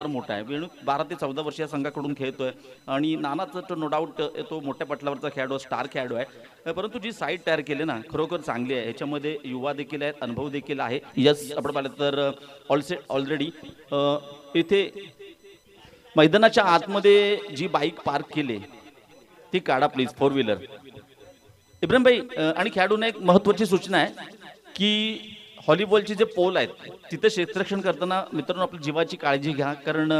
मोठा आहे. वेणू 12 ते 14 वर्षीय संघाकडून खेळतोय आणि नानाचं तो नो डाऊट तो मोठ्या पटलावरचा खेळाडू स्टार खेळाडू आहे. परंतु जी साईड तयार केली ना खरोखर चांगली आहे. ह्याच्यामध्ये युवा देखील आहेत, अनुभव देखील आहे. यस आपण पाहिलं तर ऑलरेडी इथे मैदानाच्या आतमध्ये जी बाईक पार्क केली ती काढा प्लीज, फोर व्हीलर. इब्राहिम भाई आणि खेळाडूंना एक महत्त्वाची सूचना आहे की व्हॉलीबॉलचे जे पोल आहेत तिथे क्षेत्ररक्षण करताना मित्रांनो आपल्या जीवाची काळजी घ्या, कारण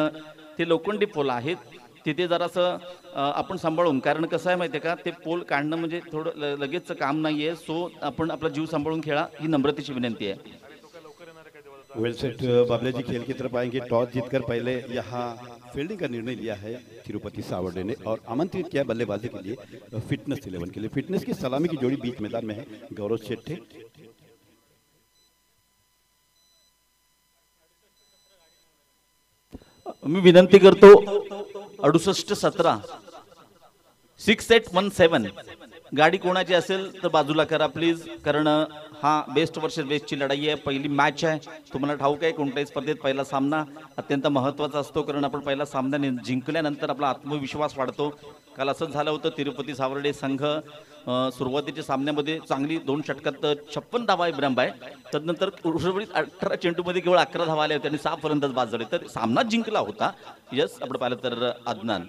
ते लोखंडी पोल आहेत. तिथे जरासं आपण सांभाळून, कारण कसं आहे माहिती आहे का, ते पोल काढणं म्हणजे थोडं लगेचचं काम नाही आहे. सो आपण आपला जीव सांभाळून खेळा ही नम्रतेची विनंती आहे. वेल सेट बाबला जी खेल की तरफ आएंगे. टॉस जीतकर पहले यहाँ फील्डिंग का निर्णय लिया है तिरुपति सावर्डे ने और आमंत्रित किया बल्लेबाजी के लिए फिटनेस 11 के लिए. फिटनेस की सलामी की जोड़ी बीच मैदान में है. गौरव शेट्टे मी विनंती करतो 68-17 6817 गाडी कोणाची असेल तर बाजूला करा प्लीज, कारण हा बेस्ट वर्सेस बेस्टची लढाई आहे. पहिली मॅच आहे. तुम्हाला ठाऊक आहे कोणत्याही स्पर्धेत पहिला सामना अत्यंत महत्त्वाचा असतो, कारण आपण पहिला सामना जिंकल्यानंतर आपला आत्मविश्वास वाढतो. काल असंच झालं होतं. तिरुपती सावर्डे संघ सुरुवातीच्या सामन्यामध्ये चांगली 2 षटकात 56 धावा इब्राहिम आहे. तदनंतर उर्वरित 18 चेंडूमध्ये केवळ 11 धावा आल्या होत्या आणि 6 फलंदाज बाद झाले, तर सामना जिंकला होता. यस आपण पाहिलं तर अदनान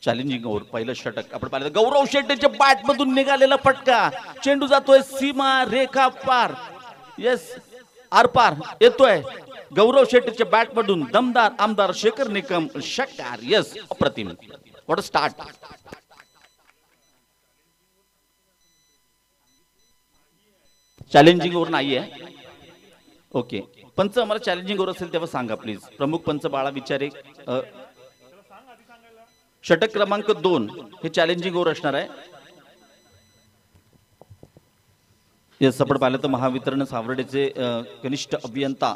चॅलेंजिंग ओव्हर पहिलं षटक आपण पाहिलं. गौरव शेट्टीच्या बॅट मधून निघालेला फटका, चेंडू जातोय सीमा रेखा पार. यस आरपार येतोय गौरव शेट्टीच्या बॅट मधून. दमदार आमदार शेखर निकम षटकार. यस अप्रतिम, what a start. Challenging over नाही आहे. ओके पंच, आम्हाला चॅलेंजिंग ओव्हर असेल तेव्हा सांगा प्लीज. प्रमुख पंच बाळा विचारे. षटक क्रमांक 2 हे चॅलेंजिंग ओव्हर असणार आहे. यस आपण पाहिलं तर महावितरण सावर्डेचे कनिष्ठ अभियंता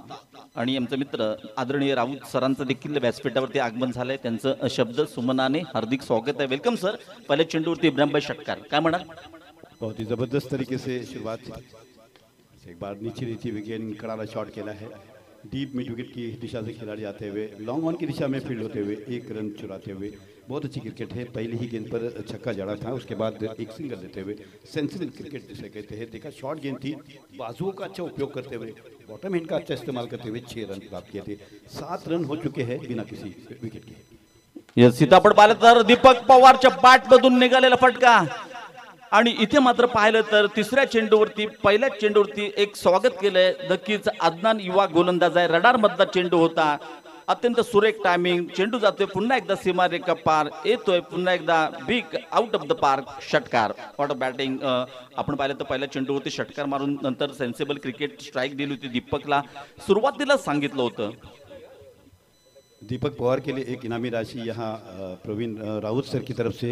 आणि आमचे मित्र आदरणीय राऊत सरांचं देखील व्यासपीठावरती आगमन झालंय. त्यांचं शब्द सुमनाने हार्दिक स्वागत आहे. Welcome sir. पहिल्या चेंडूवरती इब्राहिम भाई षटकार, काय म्हणाल? बहुत ही जबरदस्त तरीके से शुरुआत. एक बार नीचे नीचे विकेट करारा शॉट खेला है. डीप मिड विकेट की दिशा से खिलाड़ी आते हुए लॉन्ग ऑन की दिशा में फील्ड होते हुए 1 रन चुराते हुए बहुत अच्छी क्रिकेट है. पहले ही गेंद पर छक्का जड़ा था, उसके बाद एक सिंगल देते हुए सेंसिबल क्रिकेट जिसे कहते हैं. देखा शॉर्ट गेंद थी, बाजुओं का अच्छा उपयोग करते हुए बॉटम हैंड का अच्छा इस्तेमाल करते हुए 6 रन प्राप्त किए थे. 7 रन हो चुके हैं बिना किसी विकेट के. यस इथं आपण पाहिलं तर दीपक पवारच्या बॅट मधून निघालेला फटका आणि इथे मात्र पाहिलं तर तिसऱ्या चेंडूवरती पहिल्या चेंडूवरती एक स्वागत केलंय. नक्कीच अदनान युवा गोलंदाज आहे. रडार मधला चेंडू होता. अत्यंत सुरेख टायमिंग. चेंडू जातोय पुन्हा एकदा सीमारेखा पार, येतोय पुन्हा एकदा big out of the park षटकार. What a batting. आपण पाहिलं तर पहिल्या चेंडूवरती षटकार मारून नंतर सेन्सिबल क्रिकेट स्ट्राईक दिली होती दीपकला. सुरुवातीला सांगितलं होतं दीपक पवार के लिए एक इनामी राशि यहाँ प्रवीण राउत सर की तरफ से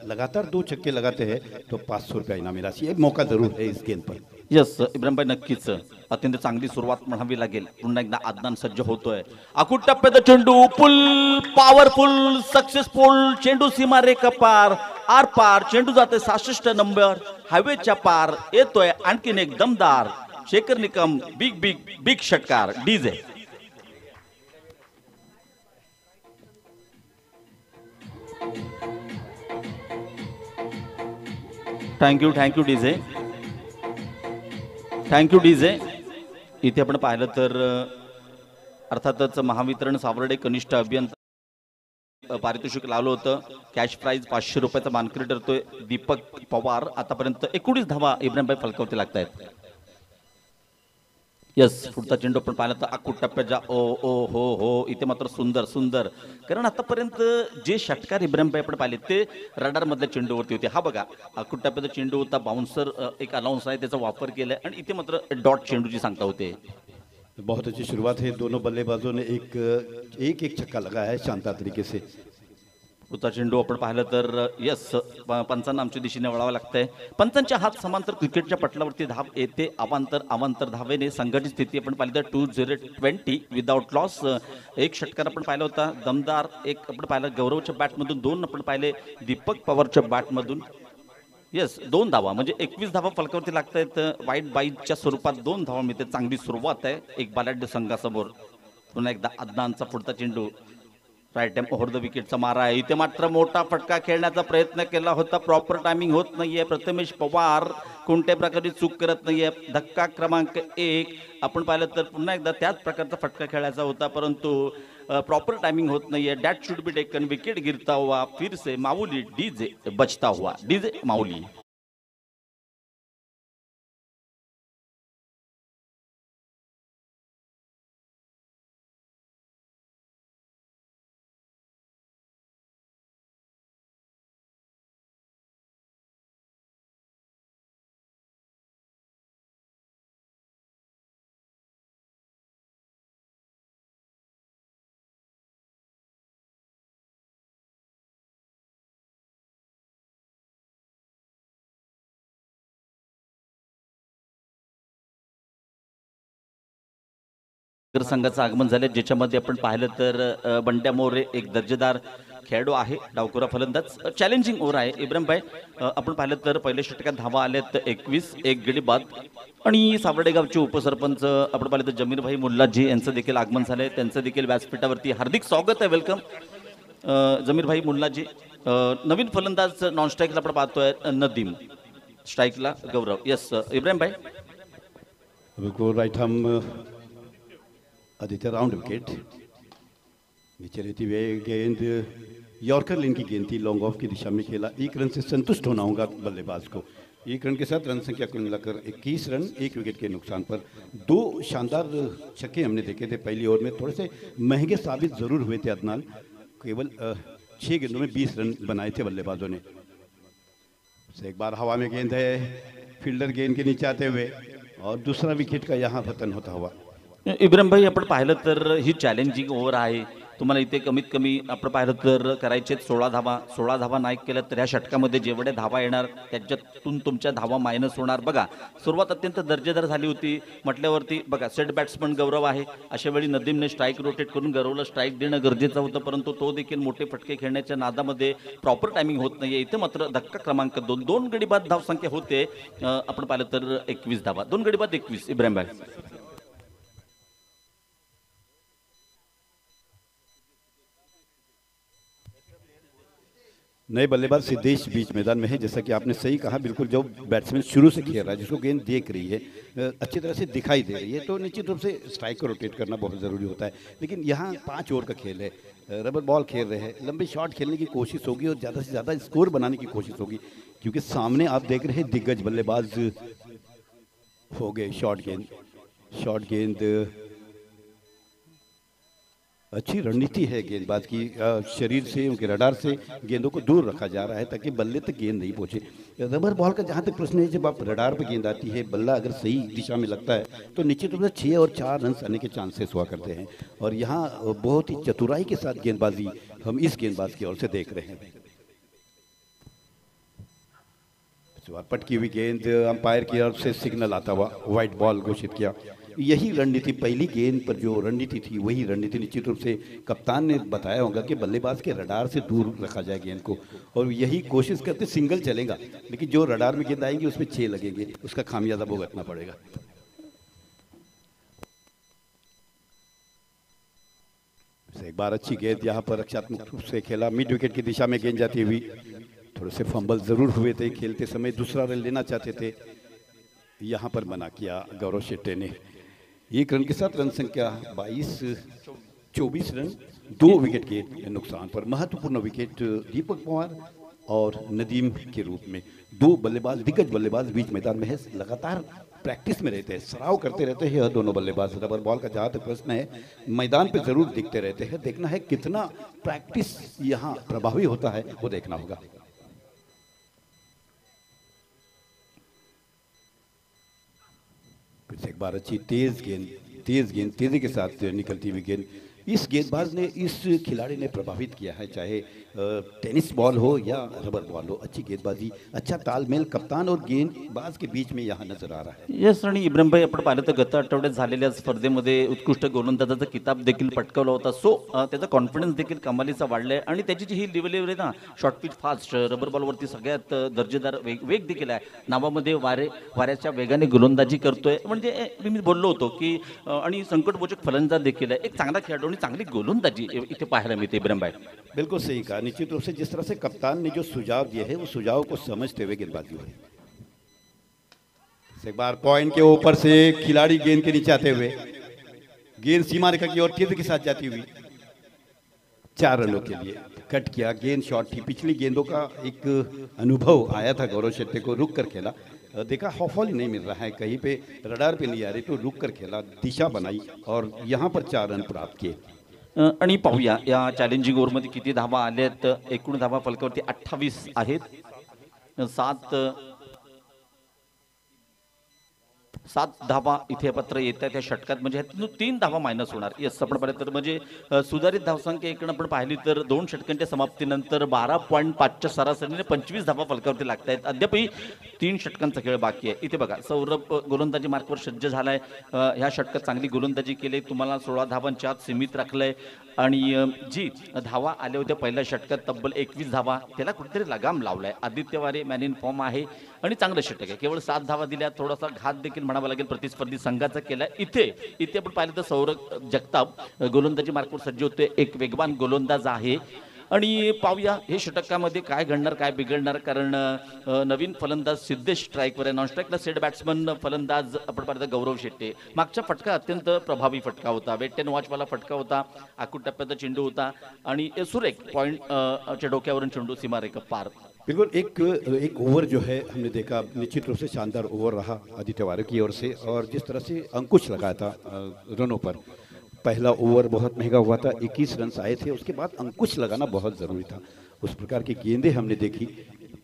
लगातार 2 छक्के लगाते हैं तो 500 रुपया इनामी राशि. एक मौका जरूर है इस गेंद पर. यस इब्राहिम भाई नक्कीच अत्यंत चांगली सुरुवात म्हणावी लागेल. पुन्हा एकदा अदनान सज्ज होतोय. अकुट टप्प्याचा चेंडू फुल पॉवरफुल सक्सेसफुल चेंडू सीमा रेखा पार आर पार. चेंडू जाते 66 नंबर हायवेच्या पार. येतोय आणखीन एक दमदार Shekhar Nikam big big big षटकार. DJ thank you DJ, thank you DJ. इथे आपण पाहिलं तर अर्थातच महावितरण सावर्डे कनिष्ठ अभियंता पारितोषिक लावलं होतं. कॅश प्राइज 500 रुपयाचा मानकरी ठरतोय दीपक पवार. आतापर्यंत 19 धावा इब्राहिम भाई फलकावते लागत आहेत. यस पुढचा चेंडू आपण पाहिला तर अकुट टप्प्याच्या ओ ओ हो इथे मात्र सुंदर सुंदर, कारण आतापर्यंत जे षटकार इब्राहिम भाई आपण पाहिले ते रडार मधल्या चेंडूवरती होते. हा बघा अकुट टप्प्याचा चेंडू होता, बाउन्सर एक अनाउन्स आहे त्याचा वापर केलाय आणि इथे मात्र डॉट चेंडूची सांगता होते. बहुत अच्छी शुरुआत है. दोनों बल्लेबाजों ने एक छक्का लगाया है शानदार तरीके से. पुढचा चेंडू आपण पाहिलं तर यस पंचांना आमच्या दिशेने वळावं लागतंय. पंचांच्या हात समांतर क्रिकेटच्या पटलावरती धाव येते. अवांतर धावेने संघटित स्थिती आपण पाहिली तर 2020 विदाउट लॉस. एक षटकार आपण पाहिला होता दमदार. एक आपण पाहिलं गौरवच्या बॅटमधून, 2 आपण पाहिले दीपक पवारच्या बॅटमधून. यस 2 धावा म्हणजे 21 धावा फलकावरती लागतायत. वाईट बाईच्या स्वरूपात 2 धावा मिळते. चांगली सुरुवात आहे एक बलाढ्य संघासमोर. पुन्हा एकदा अदनानचा पुढचा चेंडू राईट टाइम ओव्हर द विकेटचा मारा आहे. इथे मात्र मोठा फटका खेळण्याचा प्रयत्न केला होता. प्रॉपर टायमिंग होत नाहीये. प्रथमेश पवार कोणत्या प्रकारे चूक करत नाहीये. धक्का क्रमांक 1 आपण पाहिलं तर पुन्हा एकदा त्याच प्रकारचा फटका खेळायचा होता, परंतु प्रॉपर टायमिंग होत नाहीये. That should be taken. Wicket गिरता हुआ फिर से माऊली डीजे बचता हुआ. डीजे माऊली. संघाचं आगमन झाले, ज्याच्यामध्ये आपण पाहिलं तर बंड्या मोरे एक दर्जेदार खेळाडू आहे. डावखुरा फलंदाज. चॅलेंजिंग ओव्हर आहे. इब्राहिम भाई आपण पाहिलं तर पहिल्या षटकात धावा आल्यात 21, एक गडी बाद. आणि सावर्डे गावचे उपसरपंच आपण पाहिलं तर जमीर भाई मुल्लाजी यांचं देखील आगमन झालंय. त्यांचं देखील व्यासपीठावरती हार्दिक स्वागत आहे. वेलकम जमीर भाई मुल्लाजी. नवीन फलंदाज नॉन स्ट्राईकला आपण पाहतोय नदीम, स्ट्राईकला गौरव. यस इब्राहिम भाई. बिल्कुल राइट. हम आदित्य राउंड विकेट. नीचे रहती हुए गेंद यॉर्कर लेन की गेंद थी. लॉन्ग ऑफ की दिशा में खेला. 1 रन से संतुष्ट होना होगा बल्लेबाज को. 1 रन के साथ रन संख्या कुल मिलाकर 21 रन, 1 विकेट के नुकसान पर. 2 शानदार छक्के हमने देखे थे पहली ओवर में. थोड़े से महंगे साबित जरूर हुए थे अदनान. केवल 6 गेंदों में 20 रन बनाए थे बल्लेबाजों ने. एक बार हवा में गेंद है, फील्डर गेंद के नीचे आते हुए, और दूसरा विकेट का यहाँ पतन होता हुआ. इब्राहिम भाई आपण पाहिलं तर ही चॅलेंजिंग ओव्हर आहे. तुम्हाला इथे कमीत कमी आपण पाहिलं तर करायचे 16 धावा. 16 धावा नाही केल्या तर ह्या षटकामध्ये जेवढ्या धावा येणार त्याच्यातून तुमच्या धावा मायनस होणार. बघा सुरुवात अत्यंत दर्जेदार झाली होती म्हटल्यावरती बघा सेट बॅट्समन गौरव आहे. अशा वेळी नदीमने स्ट्राईक रोटेट करून गौरवला स्ट्राईक देणं गरजेचं होतं, परंतु तो देखील मोठे फटके खेळण्याच्या नादामध्ये प्रॉपर टायमिंग होत नाहीये. इथे मात्र धक्का क्रमांक 2. 2 गडी बाद धावसंख्या होते. आपण पाहिलं तर 21 धावा. 2 गडी बाद 21. इब्राहिम भाई. नए बल्लेबाज सिद्धेश बीच मैदान में है. जैसा कि आपने सही कहा, बिल्कुल जो बैट्समैन शुरू से खेल रहा है, जिसको गेंद देख रही है, अच्छी तरह से दिखाई दे रही है, तो निश्चित रूप से स्ट्राइक को रोटेट करना बहुत ज़रूरी होता है. लेकिन यहाँ 5 ओवर का खेल है. रबर बॉल खेल रहे हैं. लंबे शॉट खेलने की कोशिश होगी और ज़्यादा से ज़्यादा स्कोर बनाने की कोशिश होगी, क्योंकि सामने आप देख रहे हैं दिग्गज बल्लेबाज हो गए. शॉर्ट गेंद अच्छी रणनीति है गेंदबाज की. शरीर से, उनके रडार से गेंदों को दूर रखा जा रहा है ताकि बल्ले तक गेंद नहीं पहुंचे. रबर बॉल का जहां तक प्रश्न है, जब आप रडार पर गेंद आती है, बल्ला अगर सही दिशा में लगता है तो निश्चित रूप से 6 और 4 रन आने के चांसेस हुआ करते हैं. और यहाँ बहुत ही चतुराई के साथ गेंदबाजी हम इस गेंदबाज की ओर से देख रहे हैं. पटकी हुई गेंद अंपायर की ओर से सिग्नल आता हुआ व्हाइट बॉल घोषित किया. यही रणनीति, पहली गेंद पर जो रणनीति थी वही रणनीति निश्चित रूप से कप्तान ने बताया होगा कि बल्लेबाज के रडार से दूर रखा जाए गेंद को, और यही कोशिश करते सिंगल चलेगा, लेकिन जो रडार में गेंद आएंगी उसमें 6 लगेंगे, उसका खामियाजा भुगतना पड़ेगा. एक बार अच्छी गेंद यहाँ पर रक्षात्मक रूप से खेला. मिड विकेट की दिशा में गेंद जाती हुई. थोड़े से फंबल जरूर हुए थे खेलते समय. दूसरा रन लेना चाहते थे, यहाँ पर मना किया गौरव शेट्टी ने. 1 रन के साथ रन संख्या 24 रन, 2 विकेट के नुकसान पर. महत्वपूर्ण विकेट दीपक पवार और नदीम के रूप में. 2 बल्लेबाज, दिग्गज बल्लेबाज बीच मैदान में है. लगातार प्रैक्टिस में रहते हैं, सराव करते रहते हैं दोनों बल्लेबाज. रबर बॉल का जहाँ तक प्रश्न है, मैदान पे जरूर दिखते रहते हैं. देखना है कितना प्रैक्टिस यहाँ प्रभावी होता है, वो देखना होगा. एक बार अच्छी तेज गेंद, तेजी के साथ निकलती हुई गेंद. इस गेंदबाज ने, इस खिलाड़ी ने प्रभावित किया है, चाहे टेनिस बॉल हो या रबर बॉल हो। अच्छी गेंदबाजी, अच्छा तालमेल कप्तान और गेंदबाज के बीच में यहाँ नजर आ रहा है। येस, आणि इब्राहिमभाई आपण पाहिलं तर गत आठवड्यात झालेल्या स्पर्धेमध्ये उत्कृष्ट गोलंदाजाचा किताब देखील पटकावला होता. सो त्याचा कॉन्फिडन्स देखील कमालीचा वाढलाय आणि त्याची जी ही डिलिव्हरी ना, शॉर्ट पिच फास्ट, रबर बॉलवरती सगळ्यात दर्जेदार वेग देखील आहे. नावामध्ये वाऱ्याच्या वेगाने गोलंदाजी करतोय. म्हणजे मी बोललो होतो की आणि संकटमोचक फलंदाज देखील आहे. एक चांगला खेळाडू आणि चांगली गोलंदाजी इथे पाहायला मिळते इब्राहिमभाई. बिल्कुल सही कहा। निश्चित रूप से जिस तरह से कप्तान ने जो सुझाव दिए हैं, वो सुझाव को समझते हुए गेंदबाजी हुई। एक बार पॉइंट के ऊपर से खिलाड़ी गेंद के नीचे आते हुए, गेंद सीमा रेखा की ओर तेजी के साथ जाती हुई 4 रनों के लिए कट किया। गेंद शॉट थी, पिछली गेंदों का एक अनुभव आया था गौरव शेट्टी को, रुक कर खेला, देखा हॉफॉल ही नहीं मिल रहा है, कहीं पे रडार पे नहीं आ रही, तो रुक कर खेला, दिशा बनाई और यहाँ पर 4 रन प्राप्त किए। आणि पाहूया या चॅलेंजिंग ओव्हरमध्ये किती धावा आल्यात. एकूण धावा फलकावरती 28 आहेत. 7 धावा इथे पत्र येत आहे त्या षटकात. म्हणजे ह्यातून 3 धावा मायनस होणार. येस, आपण पाहिलं तर म्हणजे सुधारित धावसंख्या इकडे आपण पाहिली तर 2 षटकांच्या समाप्तीनंतर 12.5च्या सरासरीने 25 धावा फलकावरती लागत आहेत. अद्यापही 3 षटकांचा खेळ बाकी आहे. इथे बघा, सौरभ गोलंदाजी मार्कवर सज्ज झालाय. ह्या षटकात चांगली गोलंदाजी केली, तुम्हाला 16 धावांच्या आत सीमित राखलंय. आणि जी धावा आल्या होत्या पहिल्या षटकात तब्बल 21 धावा, त्याला कुठेतरी लगाम लावलाय. आदित्य वारे मॅन इन फॉर्म आहे आणि चांगलं षटक आहे. केवळ 7 धावा दिल्या, थोडासा घात देखील म्हणावा लागेल प्रतिस्पर्धी संघाचा केला. इथे आपण पाहिलं तर सौरभ जगताप गोलंदाजी मार्कवर सज्ज होते. एक वेगवान गोलंदाज आहे. आणि पाहूया हे षटकामध्ये काय घडणार, काय बिघडणार. कारण नवीन फलंदाज सिद्धेश स्ट्राईकवर आहे. नॉन स्ट्राईकला सेट बॅट्समन फलंदाज आपण पाहिलं गौरव शेट्टे. मागचा फटका अत्यंत प्रभावी फटका होता, वेट एंड वॉचवाला फटका होता, आखूट टप्प्याचा चेंडू होता आणि सुरेख पॉइंटच्या डोक्यावरून चेंडू सीमारेखा पार. बिल्कुल एक ओवर जो है हमने देखा, निश्चित रूप से शानदार ओवर रहा आदित्य वारे की ओर से, और जिस तरह से अंकुश लगाया था रनों पर। पहला ओवर बहुत महंगा हुआ था, 21 रन आए थे, उसके बाद अंकुश लगाना बहुत ज़रूरी था। उस प्रकार की गेंदें हमने देखी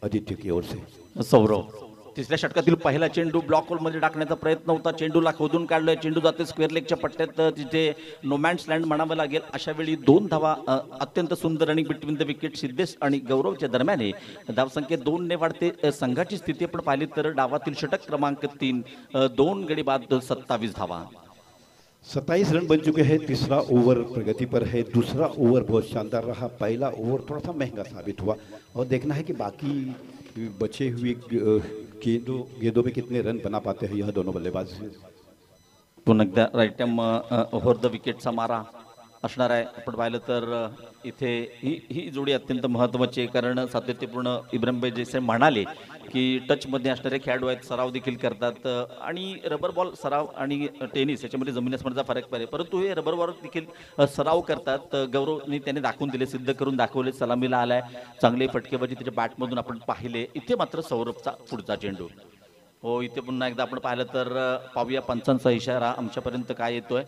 आदित्य की ओर से। सौरव तिसऱ्या षटकातील पहिला चेंडू ब्लॉक होलमध्ये टाकण्याचा प्रयत्न होता. चेंडूला खोदून काढलोय, चेंडू जाते स्क्वेअर लेगच्या पट्ट्यात, तिथे नोमॅन्स लँड म्हणावं लागेल. अशा वेळी 2 धावा अत्यंत सुंदर running between the wicket Siddhesh आणि गौरवच्या दरम्यान धावसंख्या 2 ने वाढते. संघाची स्थिती आपण पाहिली तर डावातील षटक क्रमांक 3, 2 गडी बाद 27 धावा. 27 रन बन चुके हैं। तीसरा ओवर प्रगति पर है, दूसरा ओवर बहुत शानदार रहा, पहला ओवर थोड़ा सा महंगा साबित हुआ, और देखना है कि बाकी बचे हुए गेंदों में कितने रन बना पाते हैं यह दोनों बल्लेबाज। पुन्हा एकदा राईट हँड ओव्हर द विकेटचा मारा असणार आहे. आपण पाहिलं तर इथे ही जोडी अत्यंत महत्त्वाची आहे. कारण सातत्यपूर्ण इब्राहिमभाई जैसे म्हणाले की टचमध्ये असणारे खेळाडू आहेत, सराव देखील करतात. आणि रबर बॉल सराव आणि टेनिस याच्यामध्ये जमीन आसमानाचा फरक आहे, परंतु हे रबर बॉल देखील सराव करतात. गौरवने त्याने दाखवून दिले, सिद्ध करून दाखवले. सलामीला आलाय, चांगले फटकेबाजी त्याच्या बॅटमधून आपण पाहिले. इथे मात्र सौरभचा पुढचा चेंडू. हो, इथे पुन्हा एकदा आपण पाहिलं तर पाहूया पंचांचा इशारा आमच्यापर्यंत काय येतोय.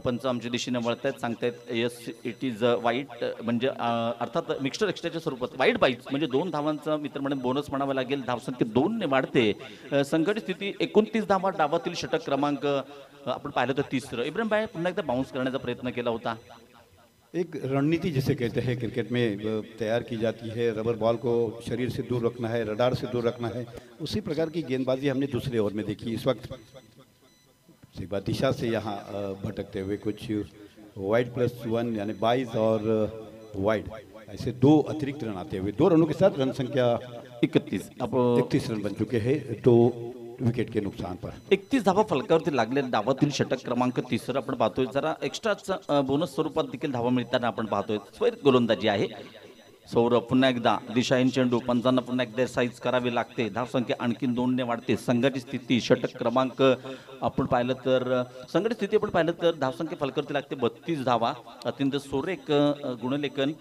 पंच आमच्या दिशेने वळतायत, सांगतायत येस इट इज वाईट, म्हणजे अर्थात मिक्स्चर एक्स्ट्राच्या स्वरूपात वाईट बाईट्स, म्हणजे 2 धावांचा मित्र म्हणून बोनस म्हणावा लागेल. धावसंख्या 2 ने वाढते. संघटित स्थिती 29 धावा, डावातील षटक क्रमांक आपण पाहिलं तर 3रं. इब्राहिमभाई पुन्हा एकदा बाउन्स करण्याचा प्रयत्न केला होता. एक रणनीति जिसे कहते हैं क्रिकेट में तैयार की जाती है, रबर बॉल को शरीर से दूर रखना है, रडार से दूर रखना है, उसी प्रकार की गेंदबाजी हमने दूसरे ओवर में देखी। इस वक्त एक बार दिशा से यहाँ भटकते हुए कुछ वाइड +1 यानी 22 और वाइड, ऐसे 2 अतिरिक्त रन आते हुए 2 रनों के साथ रन संख्या 31. 31 रन बन चुके हैं 2 विकेट के नुकसान पर। 31 धावा फलकावरती लागले. डावातील षटक क्रमांक 3 आपण पाहतोय. जरा एक्स्ट्राचा बोनस स्वरूपात देखील धावा मिळताना आपण पाहतोय. स्वैर गोलंदाजी आहे. सौरभ पुन्हा एकदा दिशाहीन चेंडू, पंचांना पुन्हा एकदा साईज करावी लागते. धावसंख्या आणखीन 2 ने वाढते. संघाची स्थिती षटक क्रमांक आपण पाहिलं तर संघटित स्थिती आपण पाहिलं तर धावसंख्या फलकावरती लागते 32 धावा. अत्यंत सुरेख गुणलेखन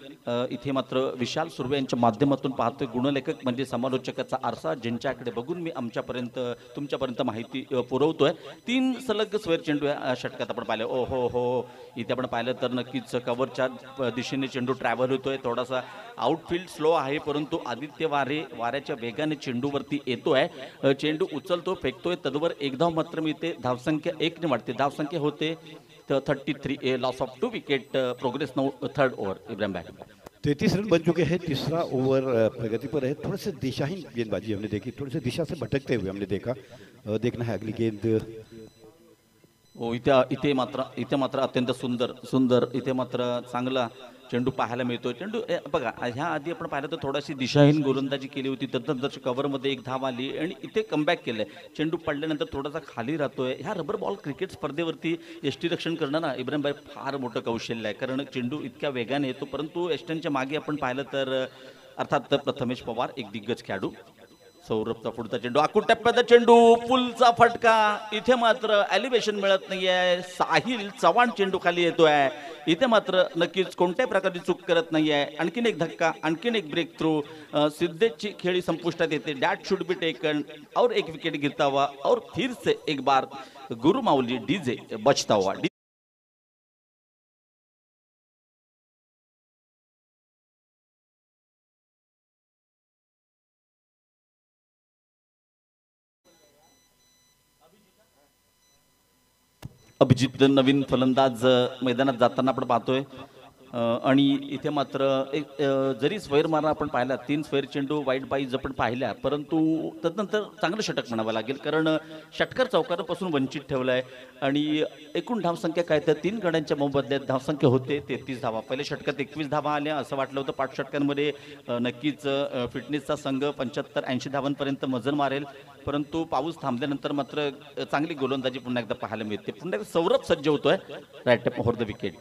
इथे मात्र विशाल सुर्वे यांच्या माध्यमातून पाहतोय. गुणलेखक म्हणजे समालोचकाचा आरसा, ज्यांच्याकडे बघून मी आमच्यापर्यंत तुमच्यापर्यंत माहिती पुरवतोय. 3 सलग स्वेर चेंडू या षटकात आपण पाहिलं. ओ हो हो, इथे आपण पाहिलं तर नक्कीच कव्हरच्या दिशेने चेंडू ट्रॅव्हल होतोय. थोडासा आउटफील्ड स्लो आहे, परंतु आदित्य वाऱ्याच्या वेगाने चेंडूवरती येतोय. चेंडू उचलतो, फेकतोय, तदवर 1 धाव मात्र मिळते. धावसंख्या 1 ने वाढते. धावसंख्या होते 33 loss of 2 wicket progress now third over Ibrahim भाई 33 रन बन चुके हैं। तीसरा ओवर प्रगति पर है। थोड़े से दिशाहीन गेंदबाजी हमने देखी, थोड़े से दिशा से भटकते हुए हमने देखा। देखना है अगली गेंद। हो इथे मात्र अत्यंत सुंदर इथे मात्र चांगला चेंडू पाहायला मिळतो। चेंडू बघा ह्या आधी आपण पाहिलं तर थोडीशी दिशाहीन गोलंदाजी केली होती, त्यानंतर कव्हरमध्ये एक धाव आली आणि इथे कमबॅक केलंय। चेंडू पडल्यानंतर थोडासा खाली राहतोय। ह्या रबर बॉल क्रिकेट स्पर्धेवरती यष्टीरक्षण करणं ना इब्राहिम भाई फार मोठं कौशल्य आहे, कारण चेंडू इतक्या वेगाने येतो, परंतु यष्ट्यांच्या मागे आपण पाहिलं तर अर्थात प्रथमेश पवार एक दिग्गज खेळाडू, सौरभचा पुढचा चेंडू आखूड टप्प्याचा चेंडू फुलचा फटका, इथे मात्र एलिव्हेशन मिळत नाहीये। साहिल चव्हाण चेंडू खाली येतोय, इथे मात्र नक्कीच कोणत्याही प्रकारची चूक करत नाहीये। आणखीन एक धक्का, आणखीन एक ब्रेक थ्रू, सिद्धेशची खेळी संपुष्टात येते। डॅट शुड बी टेकन और एक विकेट गिरता हुआ और फिर से एक बार गुरु माऊली डीजे बचता हुआ। अभिजित नवीन फलंदाज मैदानात जाताना आपण पाहतोय आणि इथे मात्र एक जरी स्क्वेअर मारा आपण पाहिला, 3 स्क्वेअर चेंडू वाईट बाईज आपण पाहिल्या, परंतु त्यानंतर चांगलं षटक म्हणावं लागेल, कारण षटकार चौकारापासून वंचित ठेवलाय। आणि एकूण धावसंख्या काय तर 3 गड्यांच्या मोबदल्यात धावसंख्या होते 33 धावा। पहिल्या षटकात 21 धावा आल्या, असं वाटलं होतं 5 षटकांमध्ये नक्कीच फिटनेसचा संघ 75-80 धावांपर्यंत मजल मारेल, परंतु पाऊस थांबल्यानंतर मात्र चांगली गोलंदाजी पुन्हा एकदा पाहायला मिळते। पुन्हा एकदा सौरभ सज्ज होतोय right up for the wicket.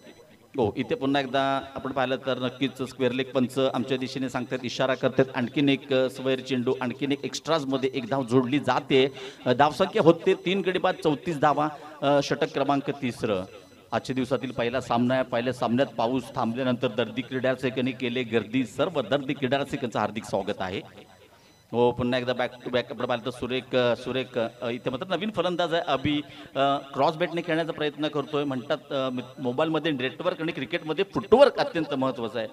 हो इथे पुन्हा एकदा आपण पाहिलं तर नक्कीच स्क्वेअर लेग पंच आमच्या दिशेने सांगतात, इशारा करतात, आणखीन एक स्क्वेअर चेंडू, आणखीन एक एक्स्ट्राज मध्ये एक धाव जोडली जाते। धावसंख्या होते 3 गडी बाद 34 धावा, षटक क्रमांक 3. आजच्या दिवसातील पहिला सामना आहे। पहिल्या सामन्यात पाऊस थांबल्यानंतर दर्दी क्रीडा रसिकांनी केले गर्दी, सर्व दर्दी क्रीडा रसिकांचं हार्दिक स्वागत आहे। हो पुन्हा एकदा बॅक टू बॅक आपण पाहिलं तर सुरेख इथे मात्र नवीन फलंदाज आहे अभि, क्रॉस बॅटने खेळण्याचा प्रयत्न करतोय। म्हणतात मोबाईलमध्ये नेटवर्क आणि क्रिकेटमध्ये फुटवर्क अत्यंत महत्त्वाचं आहे।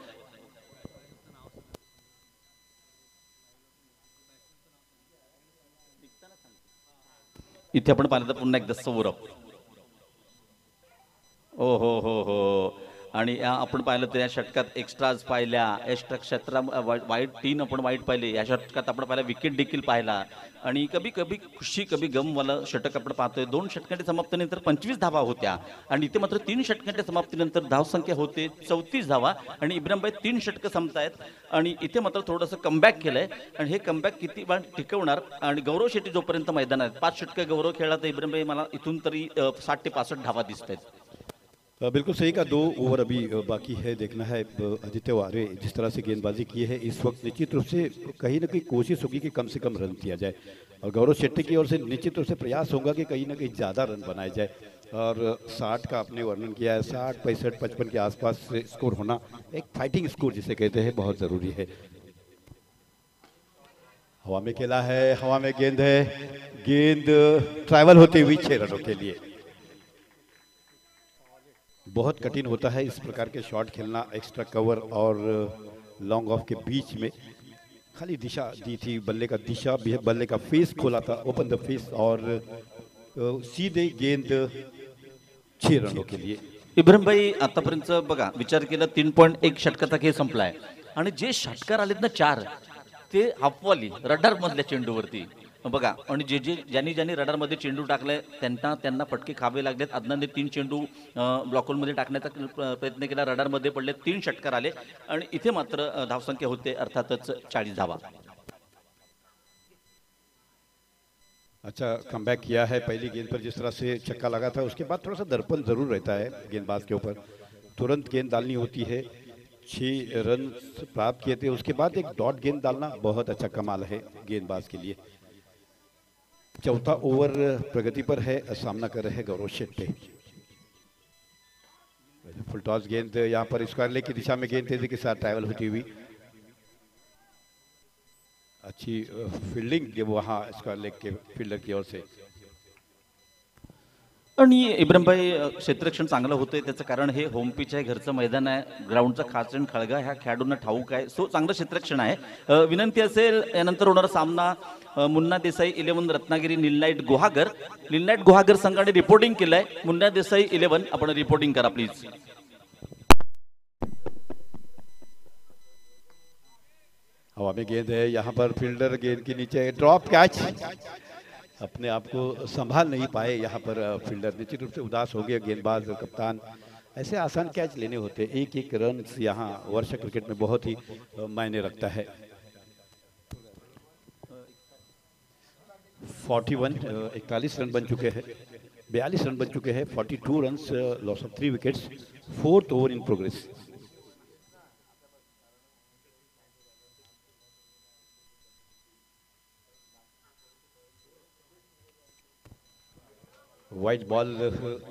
इथे आपण पाहिलं तर पुन्हा एकदा सौरभ, हो हो हो हो, आणि आपण पाहिलं तर या षटकात एक्स्ट्राज पाहिल्या, एक्स्ट्रा क्षेत्रा वाईट 3 आपण वाईट पाहिले। या षटकात आपण पाहिला विकेट देखील पाहिला, आणि कभी कभी खुशी कभी गम वाला षटक आपण पाहतोय। 2 षटकांच्या समाप्तीनंतर 25 धावा होत्या, आणि इथे मात्र 3 षटकांच्या समाप्तीनंतर धावसंख्या होते 34 धावा, आणि इब्राहिमभाई 3 षटकं संपतायत, आणि इथे मात्र थोडंसं कमबॅक केलंय, आणि हे कमबॅक किती वेळ टिकवणार। आणि गौरव शेट्टी जोपर्यंत मैदानात 5 षटकं गौरव खेळला तर इब्राहिमभाई मला इथून तरी 60 ते 65 धावा दिसत आहेत। बिल्कुल सही का, 2 ओवर अभी बाकी है। देखना है आदित्य वारे जिस तरह से गेंदबाजी की है इस वक्त निश्चित रूप से कहीं ना कहीं कोशिश होगी कि कम से कम रन किया जाए, और गौरव शेट्टी की ओर से निश्चित रूप से प्रयास होगा कि कहीं ना कहीं ज़्यादा रन बनाए जाए। और 60 का आपने वर्णन किया है, 60, 65, 55 के आसपास से स्कोर होना, एक फाइटिंग स्कोर जिसे कहते हैं, बहुत ज़रूरी है। हवा में खेला है, हवा में गेंद है, गेंद ट्रैवल होती हुई 6 रनों के लिए। बहुत कठिन होता है इस प्रकार के शॉट खेलना, एक्स्ट्रा कवर और लॉन्ग ऑफ के बीच में। खाली दिशा दी थी, बल्ले का दिशा भी, बल्ले का फेस खोला था, ओपन द फेस, और सीधे गेंद 6 रनों के लिए। इब्राहिम भाई आतापर्यंत बघा विचार केला 3.1 षटकाचा खेळ संपलाय, आणि जे षटकार आलेत ना 4 ते हाफवाली रडार मधल्या चेंडूवरती बघा, आणि ज्यांनी रडारमध्ये चेंडू टाकलाय त्यांना फटके खावे लागलेत। अदनाने 3 चेंडू ब्लॉकहोलमध्ये टाकण्याचा प्रयत्न केला, रडारमध्ये पडले, 3 षटकार आले, आणि इथे मात्र धावसंख्या होते अर्थातच 40 धावा। अच्छा कमबैक किया है। पहली गेंद पर जिस तरह से छक्का लगा था उसके बाद थोड़ा सा दर्पण जरूर रहता है गेंदबाज के ऊपर, तुरंत गेंद डालनी होती है। 6 रन प्राप्त किए थे, उसके बाद एक डॉट गेंद डालना बहुत अच्छा कमाल है गेंदबाज के लिए। चौथा ओवर प्रगति पर है, सामना कर रहे हैं गौरव शेट्टी। फुल टॉस गेंद यहाँ पर स्क्वायर लेग की दिशा में गेंद तेजी के साथ ट्रैवल होती हुई, अच्छी फील्डिंग वहाँ स्क्वायर लेग के फील्डर की ओर से। आणि इब्राहिमभाई क्षेत्ररक्षण चांगलं होतंय, त्याचं कारण हे होम पिच आहे, घरचं मैदान आहे, ग्राउंडचा खाचण खळगा ह्या खेळाडूंना ठाऊक आहे, सो चांगलं क्षेत्ररक्षण आहे। विनंती असेल यानंतर होणारा सामना मुन्ना देसाई 11 रत्नागिरी निलनाईट गुहागर संघाने रिपोर्टिंग केलंय. मुन्ना देसाई 11 आपण रिपोर्टिंग करा प्लीज. हवा में गेंद है, यहाँ पर फील्डर गेंद के नीचे ड्रॉप कैच, अपने आप को संभाल नहीं पाए यहाँ पर फील्डर, निश्चित रूप से उदास हो गए गेंदबाज कप्तान. ऐसे आसान कैच लेने होते, एक एक रन यहाँ वर्षा क्रिकेट में बहुत ही मायने रखता है. 41 रन बन चुके हैं, 42 रन बन चुके हैं. 42 run, loss of 3 wickets, 4th over in progress. White ball,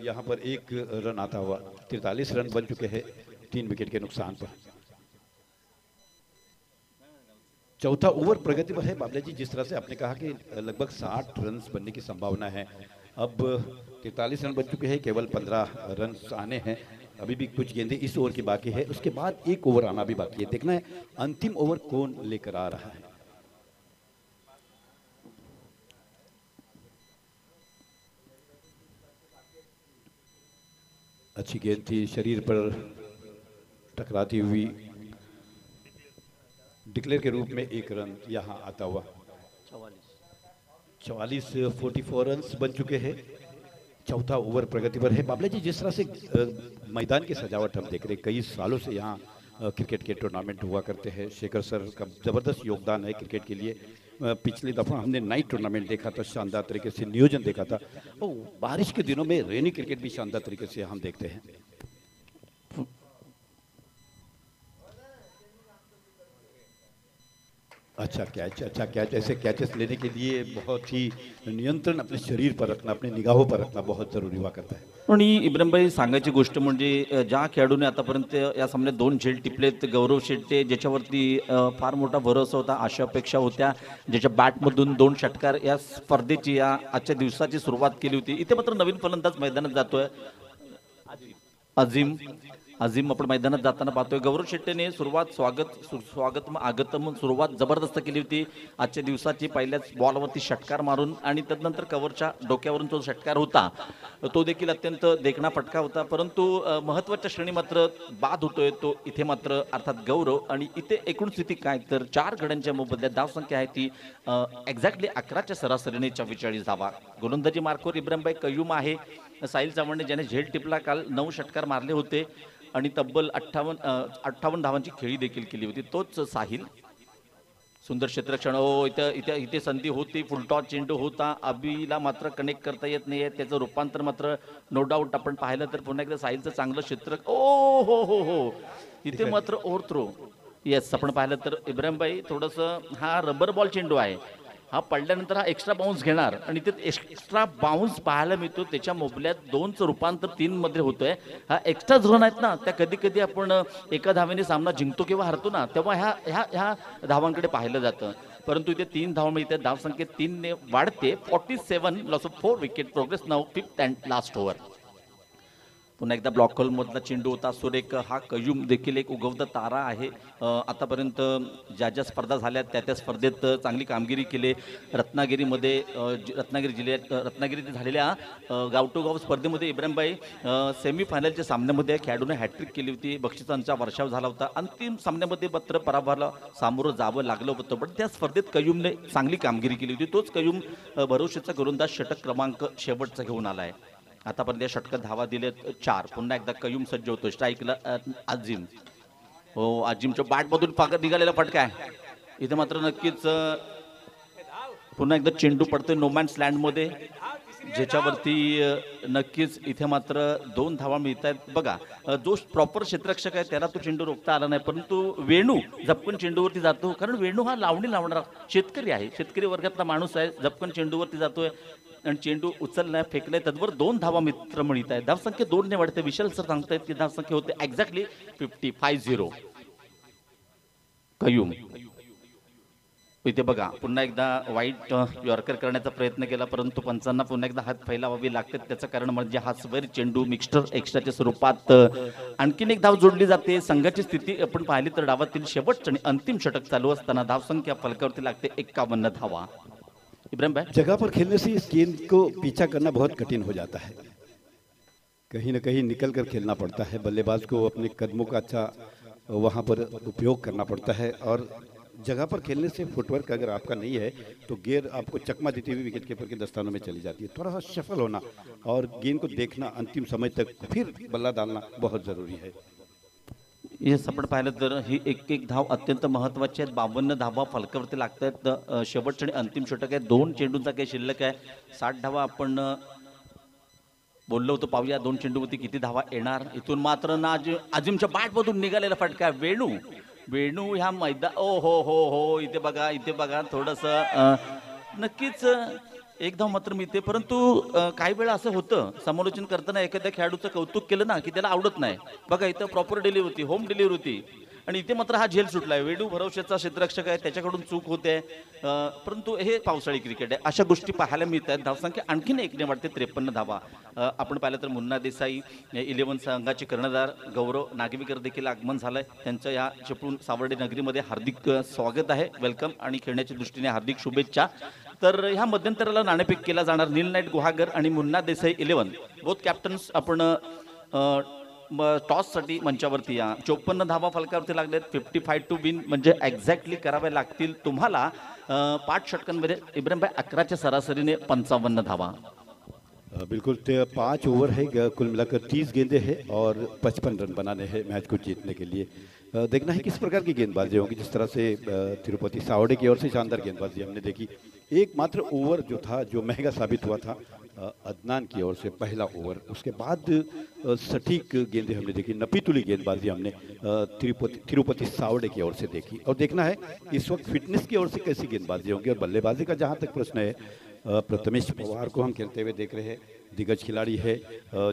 यहाँ पर 1 रन आता हुआ. 43 रन बन चुके हैं 3 विकेट के नुकसान पर. चौथा ओवर प्रगति पर है बाबला जी. जिस तरह से आपने कहा कि लगभग 60 रन बनने की संभावना है, अब 43 रन बन चुके हैं, केवल 15 रन आने हैं. अभी भी कुछ गेंदें इस ओवर की बाकी है, उसके बाद 1 ओवर आना भी बाकी है. देखना है अंतिम ओवर कौन लेकर आ रहा है. अच्छी गेंद थी, शरीर पर टकराती हुई, डिक्लेयर के रूप में 1 रन यहाँ आता हुआ. 44 रन बन चुके हैं. चौथा ओवर प्रगति पर है बाबला जी. जिस तरह से मैदान की सजावट हम देख रहे हैं, कई सालों से यहाँ क्रिकेट के टूर्नामेंट हुआ करते हैं. शेखर सर का ज़बरदस्त योगदान है क्रिकेट के लिए. पिछली दफ़ा हमने नाइट टूर्नामेंट देखा था, शानदार तरीके से नियोजन देखा था. और बारिश के दिनों में रेनी क्रिकेट भी शानदार तरीके से हम देखते हैं. अच्छा कैच. ऐसे कैचेस लेने के लिए बहुत ही नियंत्रण अपने शरीर पर रखना, अपने निगाहों पर रखना बहुत जरूरी हुआ करता है. आणि इब्राहिमभाई सांगायची गोष्ट म्हणजे ज्या खेळाडूने आतापर्यंत या सामन्यात 2 झेल टिपलेत, गौरव शेट्टे ज्याच्यावरती फार मोठा भरोसा होता, आशा अपेक्षा होत्या, ज्याच्या बॅटमधून 2 षटकार या स्पर्धेची या आजच्या दिवसाची सुरुवात केली होती. इथे मात्र नवीन फलंदाज मैदानात जातोय. अजीम आपण मैदानात जाताना पाहतोय. गौरव शेट्टेने आगतम सुरुवात जबरदस्त केली होती आजच्या दिवसाची. पहिल्याच बॉलवरती षटकार मारून आणि त्यानंतर कव्हरच्या डोक्यावरून तो षटकार होता, तो देखील अत्यंत देखणा फटका होता. परंतु महत्त्वाच्या श्रेणी मात्र बाद होतोय तो इथे मात्र, अर्थात गौरव. आणि इथे एकूण स्थिती काय तर 4 गड्यांच्या मोबदल्यात धावसंख्या आहे ती एक्झॅक्टली 11च्या सरासरीने 44 धावा. गोलंदाजी मार्कवर इब्राहिमभाई कयूम आहे. साहिल चव्हाणने ज्याने झेल टिपला, काल 9 षटकार मारले होते आणि तब्बल 58 धावांची खेळी देखील केली होती. तोच साहिल. सुंदर क्षेत्ररक्षण. इथे संधी होती, फुलटॉस चेंडू होता, अभिला मात्र कनेक्ट करता येत नाहीये. त्याचं रूपांतर मात्र नो डाऊट आपण पाहिलं तर पुन्हा एकदा साहिलचं चांगलं क्षेत्र. हो इथे मात्र ओव्हर थ्रो. येस, आपण पाहिलं तर इब्राहिमभाई थोडंसं हा रबर बॉल चेंडू आहे, हा पडल्यानंतर हा एक्स्ट्रा बाउन्स घेणार आणि ते एक्स्ट्रा बाउन्स पाहायला मिळतो. त्याच्या मोबल्यात 2चं रूपांतर 3 मध्ये होतोय. हा एक्स्ट्रा झोन आहेत ना, त्या कधी कधी आपण एका धावेने सामना जिंकतो किंवा हरतो ना, तेव्हा ह्या धावांकडे पाहिलं जातं. परंतु इथे 3 धावा मिळते, धावसंख्या 3ने वाढते. 47, loss of 4 wicket. Progress now 5th and last over. पुन्हा एकदा ब्लॉक होल मधला चेंडू होता सुरेख. हा कयूम देखील एक उगवता तारा आहे. आतापर्यंत ज्या स्पर्धा झाल्या त्या स्पर्धेत चांगली कामगिरी केली. रत्नागिरीमध्ये रत्नागिरी जिल्ह्यात रत्नागिरीत झालेल्या गाव टू गाव स्पर्धेमध्ये इब्राहिमभाई सेमीफायनलच्या सामन्यामध्ये खेळाडूने हॅट्रिक केली होती. बक्षिसांचा वर्षाव झाला होता. अंतिम सामन्यामध्ये मात्र पराभवाला सामोरं जावं लागलं होतं, पण त्या स्पर्धेत कयूमने चांगली कामगिरी केली होती. तोच कयूम भरोशेचा गोलंदाज षटक क्रमांक शेवटचा घेऊन आलाय. आतापर्यंत या षटकात धावा दिलेत 4. पुन्हा एकदा कयूम सज्ज होतो. स्ट्राईकला अजीम. हो, अजीमच्या बॅटमधून निघालेला फटका आहे. इथे मात्र नक्कीच पुन्हा एकदा चेंडू पडतोय नोमॅन्स लँडमध्ये, ज्याच्यावरती नक्कीच इथे मात्र 2 धावा मिळत आहेत. बघा, जो प्रॉपर क्षेत्ररक्षक आहे त्याला तो चेंडू रोखता आला नाही, परंतु वेणू झपकन चेंडूवरती जातो. कारण वेणू हा लावणी लावणारा शेतकरी आहे, शेतकरी वर्गातला माणूस आहे. झपकन चेंडूवरती जातोय आणि चेंडू उचललाय, फेकलाय, त्याचबरोबर 2 धावा मित्र मिळत आहेत. धावसंख्या 2 ने वाढते. विशाल सर सांगतायत की धावसंख्या होते एक्झॅक्टली 50. कयूम. इथे बघा, पुन्हा एकदा वाईट यॉर्कर करण्याचा प्रयत्न केला, परंतु पंचांना पुन्हा एकदा हात फैलावावे लागतात. त्याचं कारण म्हणजे हा स्वर चेंडू मिक्स्टर एक्स्ट्राच्या स्वरूपात आणखीन एक धाव जोडली जाते. संघाची स्थिती आपण पाहिली तर डावातील शेवटचं आणि अंतिम षटक चालू असताना धावसंख्या फलकावरती लागते 51 धावा. इब्राहिम भाई, जगह पर खेलने से इस गेंद को पीछा करना बहुत कठिन हो जाता है, कहीं ना कहीं निकल कर खेलना पड़ता है, बल्लेबाज को अपने कदमों का अच्छा वहाँ पर उपयोग करना पड़ता है। और जगह पर खेलने से फुटवर्क अगर आपका नहीं है तो गेंद आपको चकमा देती हुई विकेट कीपर के दस्तानों में चली जाती है। थोड़ा सा सफल होना और गेंद को देखना, अंतिम समय तक फिर बल्ला डालना बहुत ज़रूरी है। येस, आपण पाहिलं तर ही एक एक धाव अत्यंत महत्त्वाची आहेत. 52 धावा फलकावरती लागत आहेत. शेवटचे आणि अंतिम षटक आहे. 2 चेंडूंचा काही शिल्लक आहे. 60 धावा आपण बोललो होतो. पाहूया 2 चेंडूवरती किती धावा येणार. इथून मात्र अजिमच्या बॅटमधून निघालेला फटका. वेणू ह्या मैदान, ओ हो, इथे बघा थोडंसं नक्कीच एक धाव मात्र मिळते. परंतु काही वेळा असं होतं, समालोचन करताना एखाद्या खेळाडूचं कौतुक केलं ना की त्याला आवडत नाही. बघा इथं प्रॉपर डिलिव्हरी होती, होम डिलिव्हरी होती, आणि इथे मात्र हा झेल सुटलाय. वेणू भरवशाचा क्षेत्ररक्षक आहे, त्याच्याकडून चूक होते. परंतु हे पावसाळी क्रिकेट आहे, अशा गोष्टी पाहायला मिळतात. धावसंख्या आणखीन एकने वाढते, 53 धावा. आपण पाहिलं तर मुन्ना देसाई 11 संघाचे कर्णधार गौरव नागवेकर देखील आगमन झालंय. त्यांचं या चिपळूण सावर्डे नगरीमध्ये हार्दिक स्वागत आहे, वेलकम, आणि खेळण्याच्या दृष्टीने हार्दिक शुभेच्छा. तर ह्या मध्यंतराला नाणेफेक केला जाणार. नील नाईट गुहागर आणि मुन्ना देसाई 11 बोथ कॅप्टन्स आपण टॉससाठी मंचावरती या. 54 धावा फलकावरती लागलेत. 55 टू विन म्हणजे एक्झॅक्टली कराव्या लागतील तुम्हाला. 5 षटकांमध्ये इब्राहिम भाई 11च्या सरासरीने 55 धावा. बिल्कुल 5 ओवर है, कुल मिलाकर 30 गेंदे हैं और 55 रन बनाने हैं मैच को जीतने के लिए। देखना है किस प्रकार की गेंदबाजी होगी। जिस तरह से तिरुपति सावड़े की ओर से शानदार गेंदबाजी हमने देखी। एकमात्र ओवर जो था जो महंगा साबित हुआ था अदनान की ओर से पहला ओवर, उसके बाद सटीक गेंदें हमने देखी, नपीतुली गेंदबाजी हमने तिरुपति सावड़े की ओर से देखी। और देखना है इस वक्त फिटनेस की ओर से कैसी गेंदबाजी होगी। और बल्लेबाजी का जहाँ तक प्रश्न है, प्रथमेश पवार को हम खेलते हुए देख रहे हैं, दिग्गज खिलाड़ी है,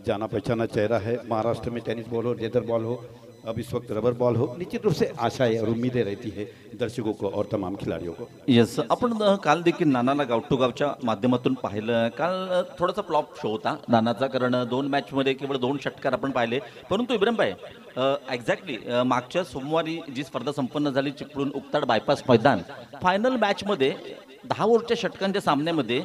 जाना पहचाना चेहरा है। महाराष्ट्र में टेनिस बॉल हो, लेदर बॉल हो, अब इस वक्त रबर बॉल हो, निश्चित रूप से आशाएं और उम्मीदें रहती है दर्शकों को और तमाम खिलाड़ियों को। येस, आपण काल देखील नानाला गाव टू गावच्या माध्यमातून पाहिलं. काल थोडासा फ्लॉप शो होता नानाचा, कारण 2 मॅचमध्ये केवळ 2 षटकार आपण पाहिले. परंतु इब्राहिम भाई, एक्झॅक्टली मागच्या सोमवारी जी स्पर्धा संपन्न झाली चिपळूण उक्ताड बायपास मैदान, फायनल मॅचमध्ये 10 ओव्हरच्या षटकांच्या सामन्यामध्ये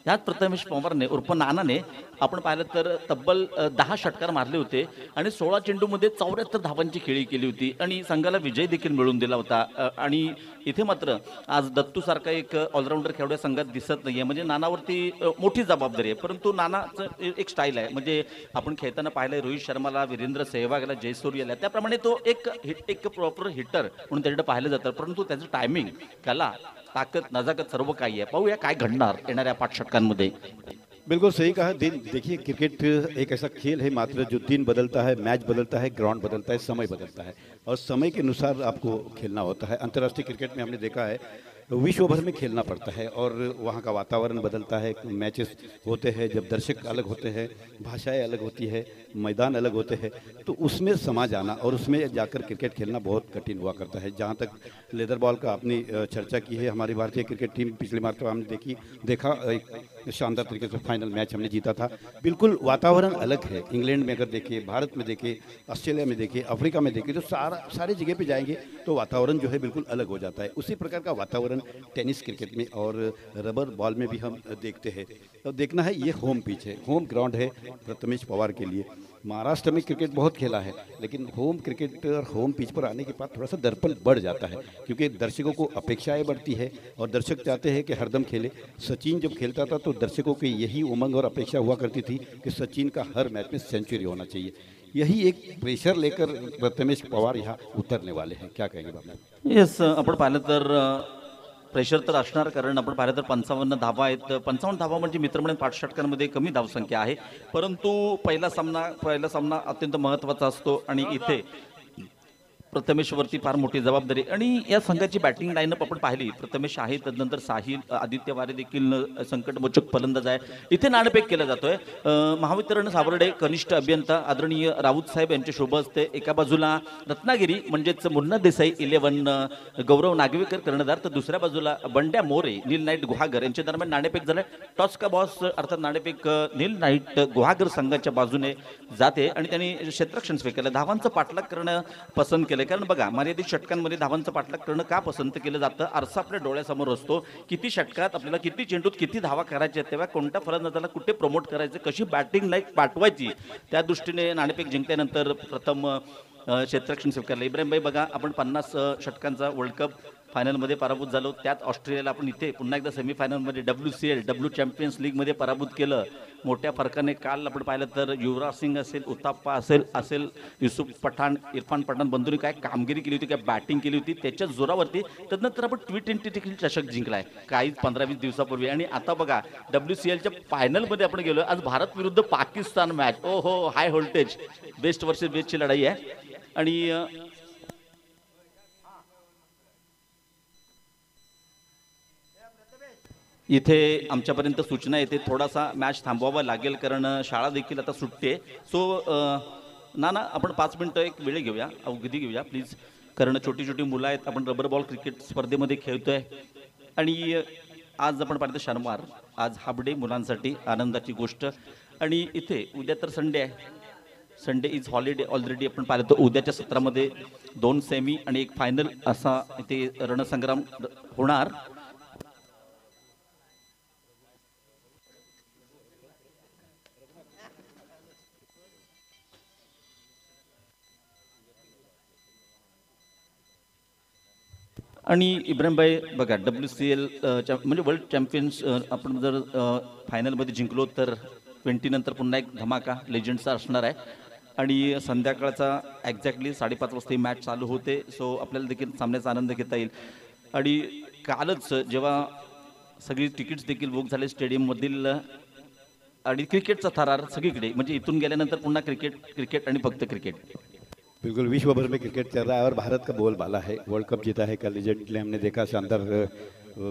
ह्याच प्रथमेश पवारने उर्फ नानाने आपण पाहिलं तर तब्बल 10 षटकार मारले होते आणि 16 चेंडूमध्ये 74 धावांची खेळी केली होती आणि संघाला विजय देखील मिळवून दिला होता. आणि इथे मात्र आज दत्तू सारखा एक ऑलराऊंडर खेळाडू संघात दिसत नाहीये, म्हणजे नानावरती मोठी जबाबदारी आहे. परंतु नानाचं एक स्टाईल आहे, म्हणजे आपण खेळताना पाहिलंय रोहित शर्माला, वीरेंद्र सेहवागला, जयसूर्याला, त्याप्रमाणे तो एक प्रॉपर हिटर म्हणून त्याच्याकडे पाहिलं जातं. परंतु त्याचं टायमिंग, कला, ताकद, नजाकत सर्व काही आहे. पाहूया काय घडणार येणाऱ्या 5 षटकांमध्ये. बिल्कुल सही कहा। दिन देखिए, क्रिकेट एक ऐसा खेल है मात्र जो दिन बदलता है, मैच बदलता है, ग्राउंड बदलता है, समय बदलता है और समय के अनुसार आपको खेलना होता है। अंतर्राष्ट्रीय क्रिकेट में हमने देखा है विश्व भर में खेलना पड़ता है और वहाँ का वातावरण बदलता है, मैचेस होते हैं जब दर्शक अलग होते हैं, भाषाएं अलग होती है, मैदान अलग होते हैं, तो उसमें समा जाना और उसमें जाकर क्रिकेट खेलना बहुत कठिन हुआ करता है। जहाँ तक लेदर बॉल का आपने चर्चा की है, हमारी भारतीय क्रिकेट टीम पिछली बार तो हमने देखा एक शानदार तरीके से फाइनल मैच हमने जीता था। बिल्कुल वातावरण अलग है। इंग्लैंड में अगर देखें, भारत में देखें, ऑस्ट्रेलिया में देखें, अफ्रीका में देखें, तो सारी जगह पे जाएंगे तो वातावरण जो है बिल्कुल अलग हो जाता है। उसी प्रकार का वातावरण टेनिस क्रिकेट में और रबर बॉल में भी हम देखते हैं। तो देखना है, ये होम पिच है, होम ग्राउंड है प्रथमेश पवार के लिए। महाराष्ट्र में क्रिकेट बहुत खेला है, लेकिन होम क्रिकेट और होम पिच पर आने के बाद थोड़ा सा दर्पण बढ़ जाता है, क्योंकि दर्शकों को अपेक्षाएं बढ़ती है और दर्शक चाहते हैं कि हरदम खेले। सचिन जब खेलता था तो दर्शकों की यही उमंग और अपेक्षा हुआ करती थी कि सचिन का हर मैच में सेंचुरी होना चाहिए। यही एक प्रेशर लेकर प्रथमेश पवार यहाँ उतरने वाले हैं। क्या कहेंगे बाबा? येस, आपण पाहिलं तर प्रेशर तर असणार, कारण आपण पाहिलं तर 55 धावा आहेत. 55 धावा म्हणजे मित्रमंडळ 5 षटकांमध्ये कमी धावसंख्या आहे. परंतु पहिला सामना अत्यंत महत्त्वाचा असतो आणि इथे प्रथमेशवरती फार मोठी जबाबदारी. आणि या संघाची बॅटिंग लाईनअप आपण पाहिली, प्रथमेश आहे, तदनंतर साहिल, आदित्य वारे देखील संकटमोचक फलंदाज आहे. इथे नाणेफेक केला जातोय. महावितरण सावर्डे कनिष्ठ अभियंता आदरणीय राऊत साहेब यांच्या शुभ हस्ते एका बाजूला रत्नागिरी म्हणजेच मुन्ना देसाई 11 गौरव नागवेकर कर्णधार, तर दुसऱ्या बाजूला बंड्या मोरे, नील नाईट गुहागर यांच्या दरम्यान नाणेफेक झालाय. टॉस का बॉस अर्थात नाणेफेक नील नाईट गुहागर संघाच्या बाजूने जाते आणि त्यांनी क्षेत्ररक्षण स्वीकारलं, धावांचं पाठलाग करणं पसंत केलं. कारण बघा मर्यादित षटकांमध्ये धावांचं पाठलाग करणं का पसंत केलं जातं, आरसा आपल्या डोळ्यासमोर असतो. किती षटकात आपल्याला किती चेंडूत किती धावा करायच्या आहेत, तेव्हा कोणत्या फलंदाजाला कुठे प्रमोट करायचं, कशी बॅटिंग लाईक पाठवायची, त्या दृष्टीने नाणेफेक जिंकल्यानंतर प्रथम क्षेत्ररक्षण स्वीकारलं. इब्राहिम भाई बघा, आपण 50 षटकांचा वर्ल्ड कप फायनलमध्ये पराभूत झालो. त्यात ऑस्ट्रेलियाला आपण इथे पुन्हा एकदा सेमीफायनलमध्ये डब्ल्यू चॅम्पियन्स लीगमध्ये पराभूत केलं मोठ्या फरकाने. काल आपण पाहिलं तर युवराज सिंग असेल, उत्ताप्पा असेल युसुफ पठाण, इरफान पठाण बंधूंनी काय कामगिरी केली होती, काय बॅटिंग केली होती, त्याच्या जोरावरती. त्यानंतर आपण T20 देखील चषक जिंकलाय काही 15-20 दिवसापूर्वी. आणि आता बघा WCLच्या फायनलमध्ये आपण गेलो. आज भारत विरुद्ध पाकिस्तान मॅच. ओ हो, हाय व्होल्टेज बेस्ट वर्सेस बेस्टची लढाई आहे. आणि इथे आमच्यापर्यंत सूचना येते थोडासा मॅच थांबवावा लागेल, कारण शाळा देखील आता सुटते. सो नाना, आपण 5 मिनिटं एक वेळ घेऊया, अवधी घेऊया प्लीज, कारण छोटी छोटी मुलं आहेत. आपण रबर बॉल क्रिकेट स्पर्धेमध्ये खेळतोय. आणि आज आपण पाहिलं शनिवार, आज हाफ डे मुलांसाठी आनंदाची गोष्ट. आणि इथे उद्या तर संडे आहे, संडे इज हॉलिडे ऑलरेडी. आपण पाहिलं तर उद्याच्या सत्रामध्ये 2 सेमी आणि 1 फायनल असा इथे रणसंग्राम होणार. आणि इब्राहिमभाई बघा, WCL म्हणजे वर्ल्ड चॅम्पियन्स आपण जर फायनलमध्ये जिंकलो तर 20 नंतर पुन्हा एक धमाका लेजंडचा असणार आहे. आणि संध्याकाळचा एक्झॅक्टली 5:30 वाजता ही मॅच चालू होते. सो आपल्याला देखील सामन्याचा आनंद घेता येईल. आणि कालच जेव्हा सगळी तिकीट्स देखील बुक झाले स्टेडियममधील, आणि क्रिकेटचा थरार सगळीकडे, म्हणजे इथून गेल्यानंतर पुन्हा क्रिकेट आणि फक्त क्रिकेट. बिल्कुल विश्व भर में क्रिकेट चल रहा है और भारत का बोलबाला है. वर्ल्ड कप जीता है कल रिजेंटली, हमने देखा शानदार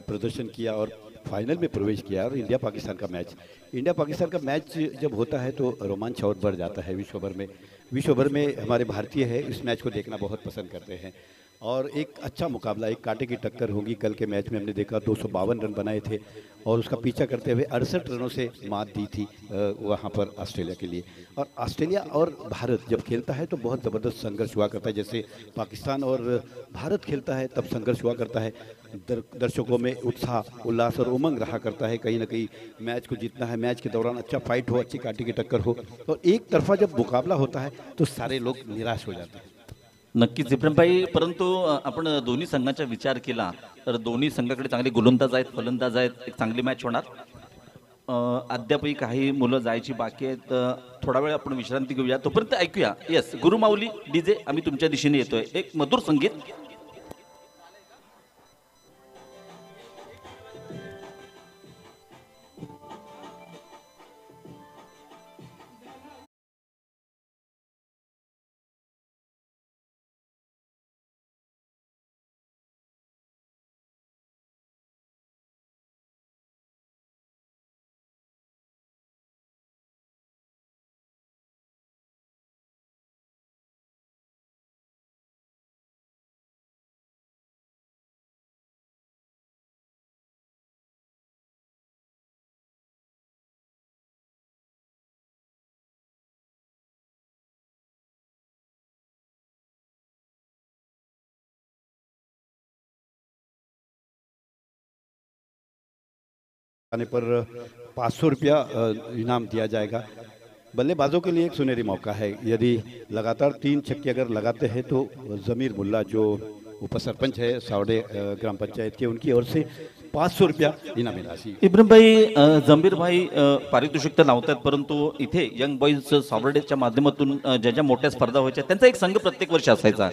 प्रदर्शन किया और फाइनल में प्रवेश किया. और इंडिया पाकिस्तान का मैच जब होता है तो रोमांच और बढ़ जाता है. विश्व भर में हमारे भारतीय है इस मैच को देखना बहुत पसंद करते हैं. और एक अच्छा मुकाबला, एक कांटे की टक्कर होगी. कल के मैच में हमने देखा 252 रन बनाए थे और उसका पीछा करते हुए 68 रनों से मात दी थी वहाँ पर ऑस्ट्रेलिया के लिए. और ऑस्ट्रेलिया और भारत जब खेलता है तो बहुत ज़बरदस्त संघर्ष हुआ करता है. जैसे पाकिस्तान और भारत खेलता है तब संघर्ष हुआ करता है. दर्शकों में उत्साह, उल्लास और उमंग रहा करता है. कहीं ना कहीं मैच को जीतना है, मैच के दौरान अच्छा फाइट हो, अच्छी कांटे की टक्कर हो. और एक तरफा जब मुकाबला होता है तो सारे लोग निराश हो जाते हैं. नक्कीच इब्राहिमभाई, परंतु आपण दोन्ही संघाचा विचार केला तर दोन्ही संघाकडे चांगले गोलंदाज आहेत, फलंदाज आहेत. एक चांगली मॅच होणार. अद्यापही काही मुलं जायची बाकी आहेत. थोडा वेळ आपण विश्रांती घेऊया, तोपर्यंत ऐकूया येस गुरुमाऊली डीजे, आम्ही तुमच्या दिशेने येतोय. एक मधुर संगीत. आने पर 500 रुपया इनाम दिया जाएगा. बल्लेबाजों के लिए एक सुनहरी मौका है. यदि लगातार 3 छक्के अगर लगाते हैं तो ज़मीर मुल्ला जो उपसरपंच है सावडे ग्राम पंचायत के, उनकी ओर से 500 रुपया इनामी राशि. इब्राहिमभाई, जमीरभाई पारितोषिक तर लावतात, परंतु इथे यंग बॉईज सावडेच्या माध्यमातून ज्या ज्या मोठ्या स्पर्धा व्हायच्या त्यांचा एक संघ प्रत्येक वर्षी असायचा.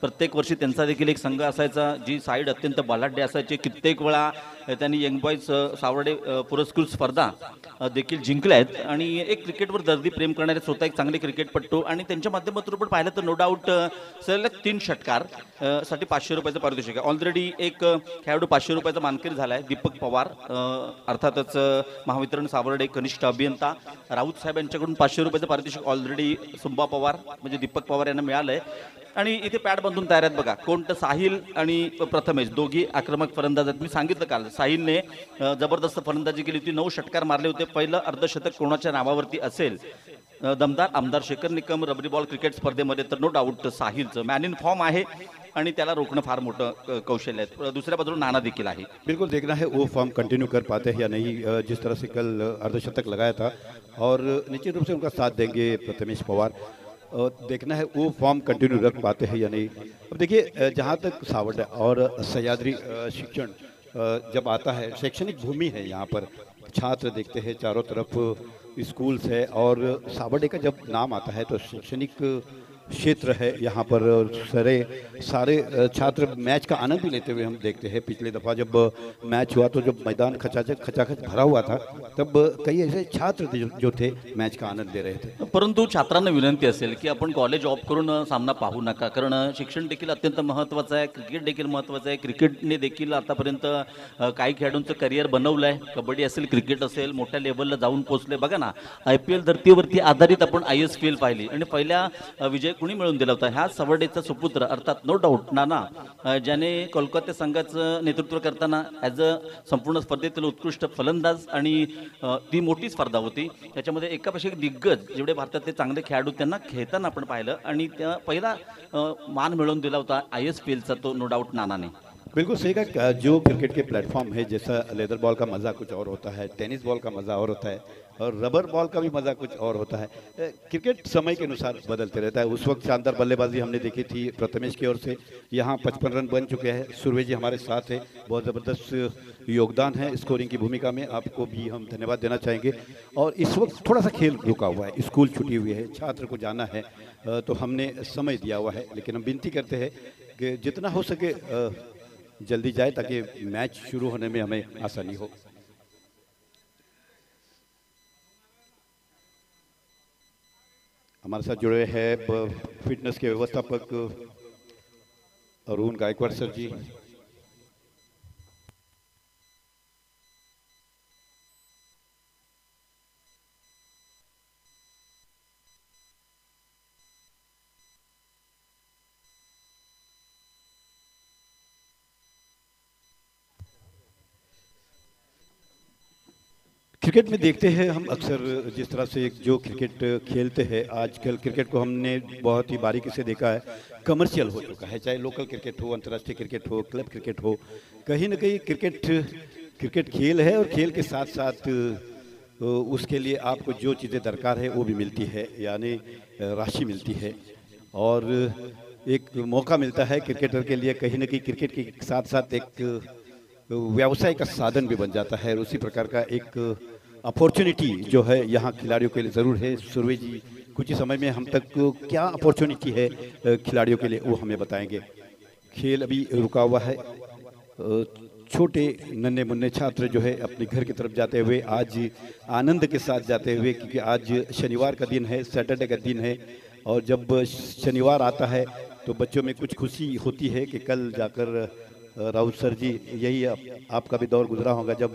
प्रत्येक वर्षी त्यांचा देखील एक संघ असायचा, जी साईड अत्यंत बलाढ्य असायची. कित्येक वेळा त्यांनी यंग बॉईज सावर्डे पुरस्कृत स्पर्धा देखील जिंकल्या आहेत. आणि एक क्रिकेटवर दर्दी प्रेम करणारे स्वतः एक चांगले क्रिकेटपटू, आणि त्यांच्या माध्यमातून पण पाहिलं तर नो डाऊट सलग 3 षटकार साठी 500 रुपयाचं पारितोषिक आहे. ऑलरेडी एक खेळाडू 500 रुपयाचा मानकरी झाला आहे, दीपक पवार. अर्थातच महावितरण सावर्डे कनिष्ठ अभियंता राऊत साहेब यांच्याकडून 500 रुपयाचं पारितोषिक ऑलरेडी सुंबा पवार म्हणजे दीपक पवार यांना मिळालं आहे. आणि इथे पॅड बांधून तयार आहेत बघा. कोणतं साहिल आणि प्रथमेश दोघी आक्रमक फलंदाज आहेत. मी सांगितलं काल साहिलने जबरदस्त फलंदाजी केली होती, 9 षटकार मारले होते. पहिलं अर्धशतक कोणाच्या नावावरती असेल दमदार आमदार शेखर निकम रबरी बॉल क्रिकेट स्पर्धेमध्ये तर नो डाऊट साहिलचं मॅन इन फॉर्म आहे आणि त्याला रोखणं फार मोठं कौशल्य आहे. दुसऱ्या बाजूला नाना देखील आहे. बिल्कुल देखना है वो फॉर्म कंटिन्यू कर पाते हैं या नहीं. जिस तरह से कल अर्धशतक लगाया था और निश्चित रूप से उनका साथ देंगे प्रथमेश पवार. देखना है वो फॉर्म कंटिन्यू रख पाते हैं या नहीं. अब देखिए जहाँ तक सावट और सह्याद्री शिक्षण जब आता है, शैक्षणिक भूमि है यहाँ पर, छात्र देखते हैं चारों तरफ स्कूल्स है और सावडे का जब नाम आता है तो शैक्षणिक क्षेत्र है यहाँ पर. सारे छात्र मैच का आनंद भी लेते हुए हम देखते हैं. पिछले दफ़ा जब मैच हुआ तो जब मैदान खचाखच भरा हुआ था तब कई ऐसे छात्र थे जो थे मैच का आनंद ले रहे थे. परंतु छात्रांना विनंती असेल की आपण कॉलेज ऑफ करून सामना पाहू नका, कारण शिक्षण देखील अत्यंत महत्त्वाचं आहे, क्रिकेट देखील महत्त्वाचं आहे. क्रिकेटने देखील आतापर्यंत काही खेळाडूंचं करिअर बनवलं आहे. कबड्डी असेल, क्रिकेट असेल, मोठ्या लेवलला जाऊन पोहोचले. बघा ना, IPL धर्तीवरती आधारित आपण ISPL पाहिली आणि पहिल्या विजय कुणी मिळवून दिला होता? ह्या सवर्डेचा सुपुत्र अर्थात नो डाऊट नाना, ज्याने कोलकाता संघाचं नेतृत्व करताना ॲज अ संपूर्ण स्पर्धेतील उत्कृष्ट फलंदाज आणि ती मोठी स्पर्धा होती, त्याच्यामध्ये एकापेक्षा एक दिग्गज जेवढे भारतातले चांगले खेळाडू त्यांना खेळताना आपण पाहिलं आणि त्या पहिला मान मिळवून दिला होता ISPLचा तो नो डाऊट नानाने. बिल्कुल सही कहा. जो क्रिकेट के प्लेटफॉर्म है, जैसा लेदर बॉल का मज़ा कुछ और होता है, टेनिस बॉल का मज़ा और होता है और रबर बॉल का भी मज़ा कुछ और होता है. क्रिकेट समय के अनुसार बदलते रहता है. उस वक्त शानदार बल्लेबाजी हमने देखी थी प्रथमेश की ओर से. यहाँ 55 रन बन चुके हैं. सुरवे जी हमारे साथ है, बहुत ज़बरदस्त योगदान है स्कोरिंग की भूमिका में. आपको भी हम धन्यवाद देना चाहेंगे. और इस वक्त थोड़ा सा खेल रुका हुआ है, स्कूल छुट्टी हुई है, छात्र को जाना है, तो हमने समय दिया हुआ है. लेकिन हम विनती करते हैं कि जितना हो सके जल्दी जाए ताकि मैच शुरू होने में हमें आसानी हो. हमारे साथ जुड़े हैं फिटनेस के व्यवस्थापक अरुण गायकवाड़ सर जी. क्रिकेट में देखते हैं हम अक्सर जिस तरह से जो क्रिकेट खेलते हैं, आजकल क्रिकेट को हमने बहुत ही बारीकी से देखा है. कमर्शियल हो चुका है, चाहे लोकल क्रिकेट हो, अंतर्राष्ट्रीय क्रिकेट हो, क्लब क्रिकेट हो. कहीं ना कहीं क्रिकेट खेल है और खेल के साथ साथ उसके लिए आपको जो चीज़ें दरकार है वो भी मिलती है, यानी राशि मिलती है और एक मौका मिलता है क्रिकेटर के लिए. कहीं ना कहीं क्रिकेट के साथ साथ एक व्यवसाय का साधन भी बन जाता है. उसी प्रकार का एक अपॉर्चुनिटी जो है यहाँ खिलाड़ियों के लिए ज़रूर है. सुरवे जी कुछ ही समय में हम तक क्या अपॉर्चुनिटी है खिलाड़ियों के लिए वो हमें बताएंगे. खेल अभी रुका हुआ है. छोटे नन्हे मुन्ने छात्र जो है अपने घर की तरफ जाते हुए आज आनंद के साथ जाते हुए, क्योंकि आज शनिवार का दिन है, सैटरडे का दिन है और जब शनिवार आता है तो बच्चों में कुछ खुशी होती है कि कल जाकर राउत सर जी, यही आपका भी दौर गुजरा होगा, जब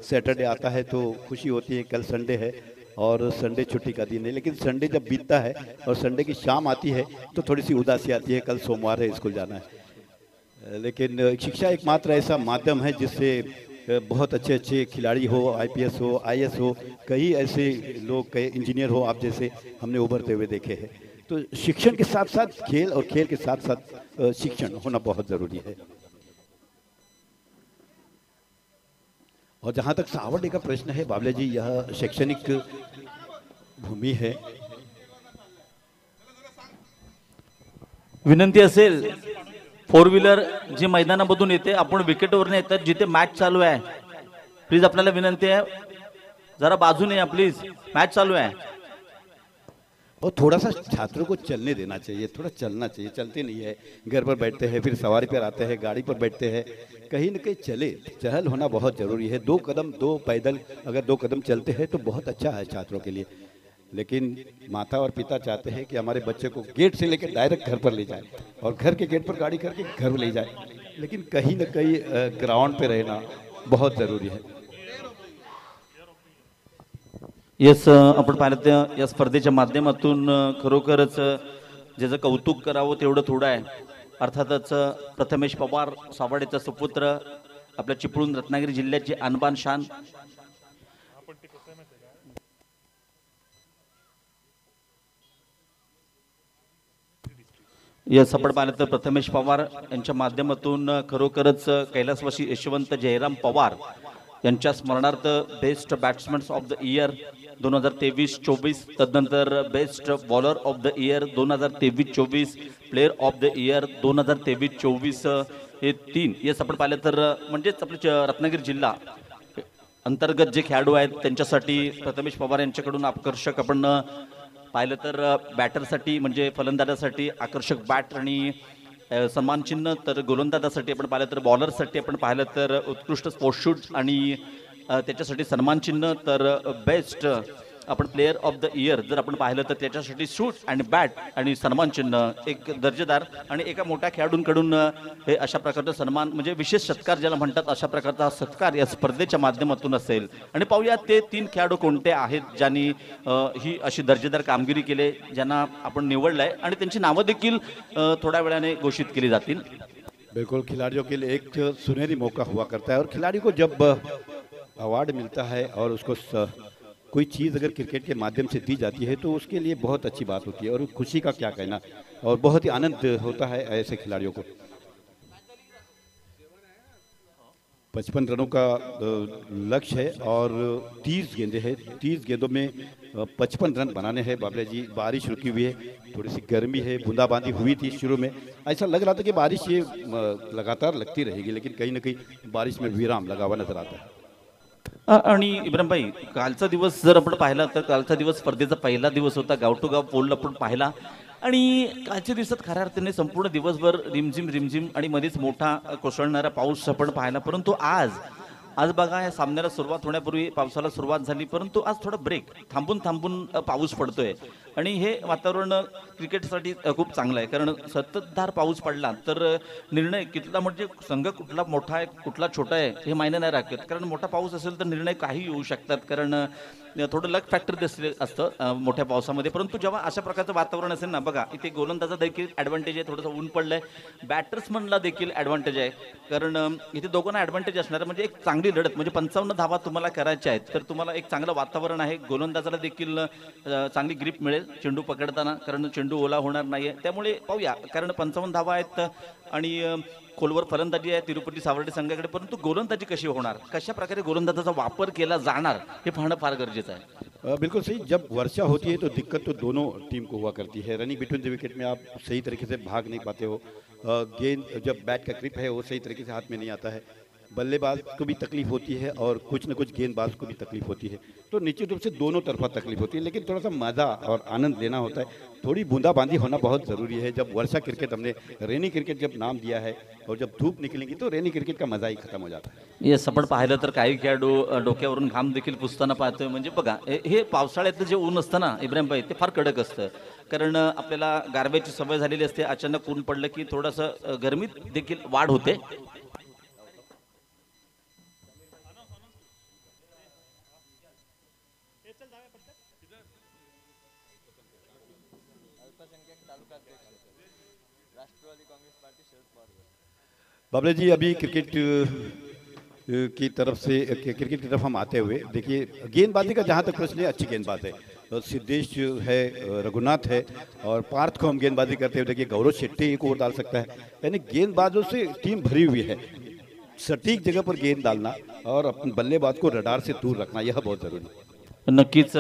सैटरडे आता है तो खुशी होती है कल संडे है और संडे छुट्टी का दिन है. लेकिन संडे जब बीतता है और संडे की शाम आती है तो थोड़ी सी उदासी आती है, कल सोमवार है, स्कूल जाना है. लेकिन शिक्षा एकमात्र ऐसा माध्यम है जिससे बहुत अच्छे खिलाड़ी हो, IPS हो, IS हो, कई ऐसे लोग, कई इंजीनियर हो आप जैसे हमने उभरते हुए देखे हैं. तो शिक्षण के साथ साथ खेल और खेल के साथ साथ शिक्षण होना बहुत ज़रूरी है. और जहाँ तक सावडे का प्रश्न है बाबले जी, यह शैक्षणिक भूमि है. विनंती असेल, फोर व्हीलर जी मैदानामधून येते, आपण विकेटवरून येतात, जिथे मॅच चालू आहे, प्लीज आपल्याला विनंती आहे जरा बाजूने या प्लीज, मॅच चालू आहे. और थोड़ा सा छात्रों को चलने देना चाहिए, थोड़ा चलना चाहिए. चलते नहीं है, घर पर बैठते हैं, फिर सवारी पर आते हैं, गाड़ी पर बैठते हैं. कहीं न कहीं चले, चहल होना बहुत ज़रूरी है. 2 कदम 2 पैदल अगर 2 कदम चलते हैं तो बहुत अच्छा है छात्रों के लिए. लेकिन माता और पिता चाहते हैं कि हमारे बच्चे को गेट से लेकर डायरेक्ट घर पर ले जाए और घर के गेट पर गाड़ी करके घर ले जाए. लेकिन कहीं न कहीं ग्राउंड पे रहना बहुत ज़रूरी है. येस, आपण पाहिलं या स्पर्धेच्या माध्यमातून खरोखरच ज्याचं कौतुक करावं तेवढं थोडं आहे. अर्थातच प्रथमेश पवार, सावडेचा सुपुत्र, आपल्या चिपळूण रत्नागिरी जिल्ह्याची आणबान शान. या सपड पाहिलं तर प्रथमेश पवार यांच्या माध्यमातून खरोखरच कैलासवासी यशवंत जयराम पवार यांच्या स्मरणार्थ best batsman of the year 2023-24, तदनंतर best bowler of the year 2023-24, player of the year 2023-24 हे 3 या सपड पाहिलं तर म्हणजेच आपले रत्नागिरी जिल्हा अंतर्गत जे खेळाडू आहेत त्यांच्यासाठी प्रथमेश पवार यांच्याकडून आकर्षक आपण पाहिलं तर बॅटरसाठी म्हणजे फलंदाजासाठी आकर्षक बॅट आणि सन्मान चिन्ह, तर गोलंदाजासाठी आपण पाहिलं तर बॉलरसाठी आपण पाहिलं तर उत्कृष्ट स्पोर्ट्स शूट आणि त्याच्यासाठी सन्मान चिन्ह, तर बेस्ट आपण प्लेअर ऑफ द इयर जर आपण पाहिलं तर त्याच्यासाठी शूट आणि बॅट आणि सन्मान चिन्ह एक दर्जेदार आणि एका मोठ्या खेळाडूंकडून हे अशा प्रकारचा सन्मान म्हणजे विशेष सत्कार ज्याला म्हणतात अशा प्रकारचा हा सत्कार या स्पर्धेच्या माध्यमातून असेल. आणि पाहूया ते 3 खेळाडू कोणते आहेत ज्यांनी ही अशी दर्जेदार कामगिरी केली, ज्यांना आपण निवडलंय आणि त्यांची नावं देखील थोड्या वेळाने घोषित केली जातील. बिल्कुल खिलाड़ियों के लिए एक सुनहरी मौका हुआ करता है और खिलाड़ी को जब अवार्ड मिलता है और उसको कोई चीज़ अगर क्रिकेट के माध्यम से दी जाती है तो उसके लिए बहुत अच्छी बात होती है और खुशी का क्या कहना और बहुत ही आनंद होता है ऐसे खिलाड़ियों को. 55 रनों का लक्ष्य है और 30 गेंदें हैं. 30 गेंदों में 55 रन बनाने हैं. बाबले जी बारिश रुकी हुई है, थोड़ी सी गर्मी है, बूंदाबांदी हुई थी शुरू में, ऐसा लग रहा था कि बारिश ये लगातार लगती रहेगी, लेकिन कहीं ना कहीं बारिश में विराम लगा हुआ नजर आता है. आणि इब्राहिमभाई कालचा दिवस जर आपण पाहिला तर कालचा दिवस स्पर्धेचा पहिला दिवस होता. गाव टू गाव पोल आपण पाहिला आणि कालच्या दिवसात खऱ्या अर्थाने संपूर्ण दिवसभर रिमझिम रिमझिम आणि मध्येच मोठा कोसळणारा पाऊस आपण पाहिला. परंतु आज बघा या सामन्याला सुरुवात होण्यापूर्वी पावसाला सुरुवात झाली, परंतु आज थोडा ब्रेक थांबून पाऊस पडतोय आणि हे वातावरण क्रिकेटसाठी खूप चांगलं आहे. कारण सततधार पाऊस पडला तर निर्णय कितला म्हणजे संघ कुठला मोठा आहे कुठला छोटा आहे हे मायने नाही राखत. कारण मोठा पाऊस असेल तर निर्णय काही येऊ शकतात, कारण थोडं लक फॅक्टर असतं मोठ्या पावसामध्ये. परंतु जेव्हा अशा प्रकारचं वातावरण असेल ना, बघा इथे गोलंदाजा देखील ॲडव्हान्टेज आहे, थोडंसं ऊन पडलंय, बॅटर्समनला देखील ॲडव्हान्टेज आहे, कारण इथे दोघांना ॲडव्हान्टेज असणार म्हणजे एक चांगली लढत म्हणजे 55 धावा तुम्हाला करायच्या आहेत तर तुम्हाला एक चांगलं वातावरण आहे. गोलंदाजाला देखील चांगली ग्रिप मिळेल चेंडू पकडताना, कारण चेंडू ओला होणार नाहीये. त्यामुळे पाहूया, कारण 55 धावा आहेत आणि खोलवर फलंदाजी आहे तिरुपती सावर्डे संघाकडे, परंतु गोलंदाजी कशी होणार, कशा प्रकारे गोलंदाजाचा वापर केला जाणार हे पाहणं फार गरजेचं आहे. बिल्कुल सही. जब वर्षा होती है तो दिक्कत तो दोनों टीम को हुआ करती है. रनिंग बिटवीन द विकेट में आप सही तरीके से भाग नहीं पाते हो, गेंद जब बैट का ग्रिप है वो सही तरीके से हाथ में नहीं आता है, बल्लेबाज को भी तकलीफ होती है और कुछ न कुछ गेंदबाज को भी तकलीफ होती है. तो निश्चित रूप से दोनों तरफा तकलीफ होती है, लेकिन थोड़ा सा मज़ा और आनंद लेना होता है. थोड़ी बूंदाबांदी होना बहुत ज़रूरी है. जब वर्षा क्रिकेट हमने रेनी क्रिकेट जब नाम दिया है और जब धूप निकलेंगी तो रेनी क्रिकेट का मजा ही खत्म हो जाता है. हे सपड पाहिलं तर काही खेळाडू डोक्यावरून घाम देखील पुसताना पाहतोय. म्हणजे बघा हे पावसाळ्यातलं जे ऊन असतं ना इब्राहिमभाई, ते फार कडक असतं, कारण आपल्याला गारव्याची सवय झालेली असते. अचानक ऊन पडलं की थोडंसं गरमीत देखील वाढ होते. बाबले जी अभी क्रिकेट की तरफ हम आते हुए देखिए, गेंदबाजी का जहाँ तक प्रश्न है अच्छी गेंदबाज है, सिद्धेश है, रघुनाथ है और पार्थ को हम गेंदबाजी करते हुए देखिए गौरव शेट्टी एक और डाल सकता है. यानी गेंदबाजों से टीम भरी हुई है. सटीक जगह पर गेंद डालना और अपने बल्लेबाज को रडार से दूर रखना यह बहुत जरूरी है. नक्कीच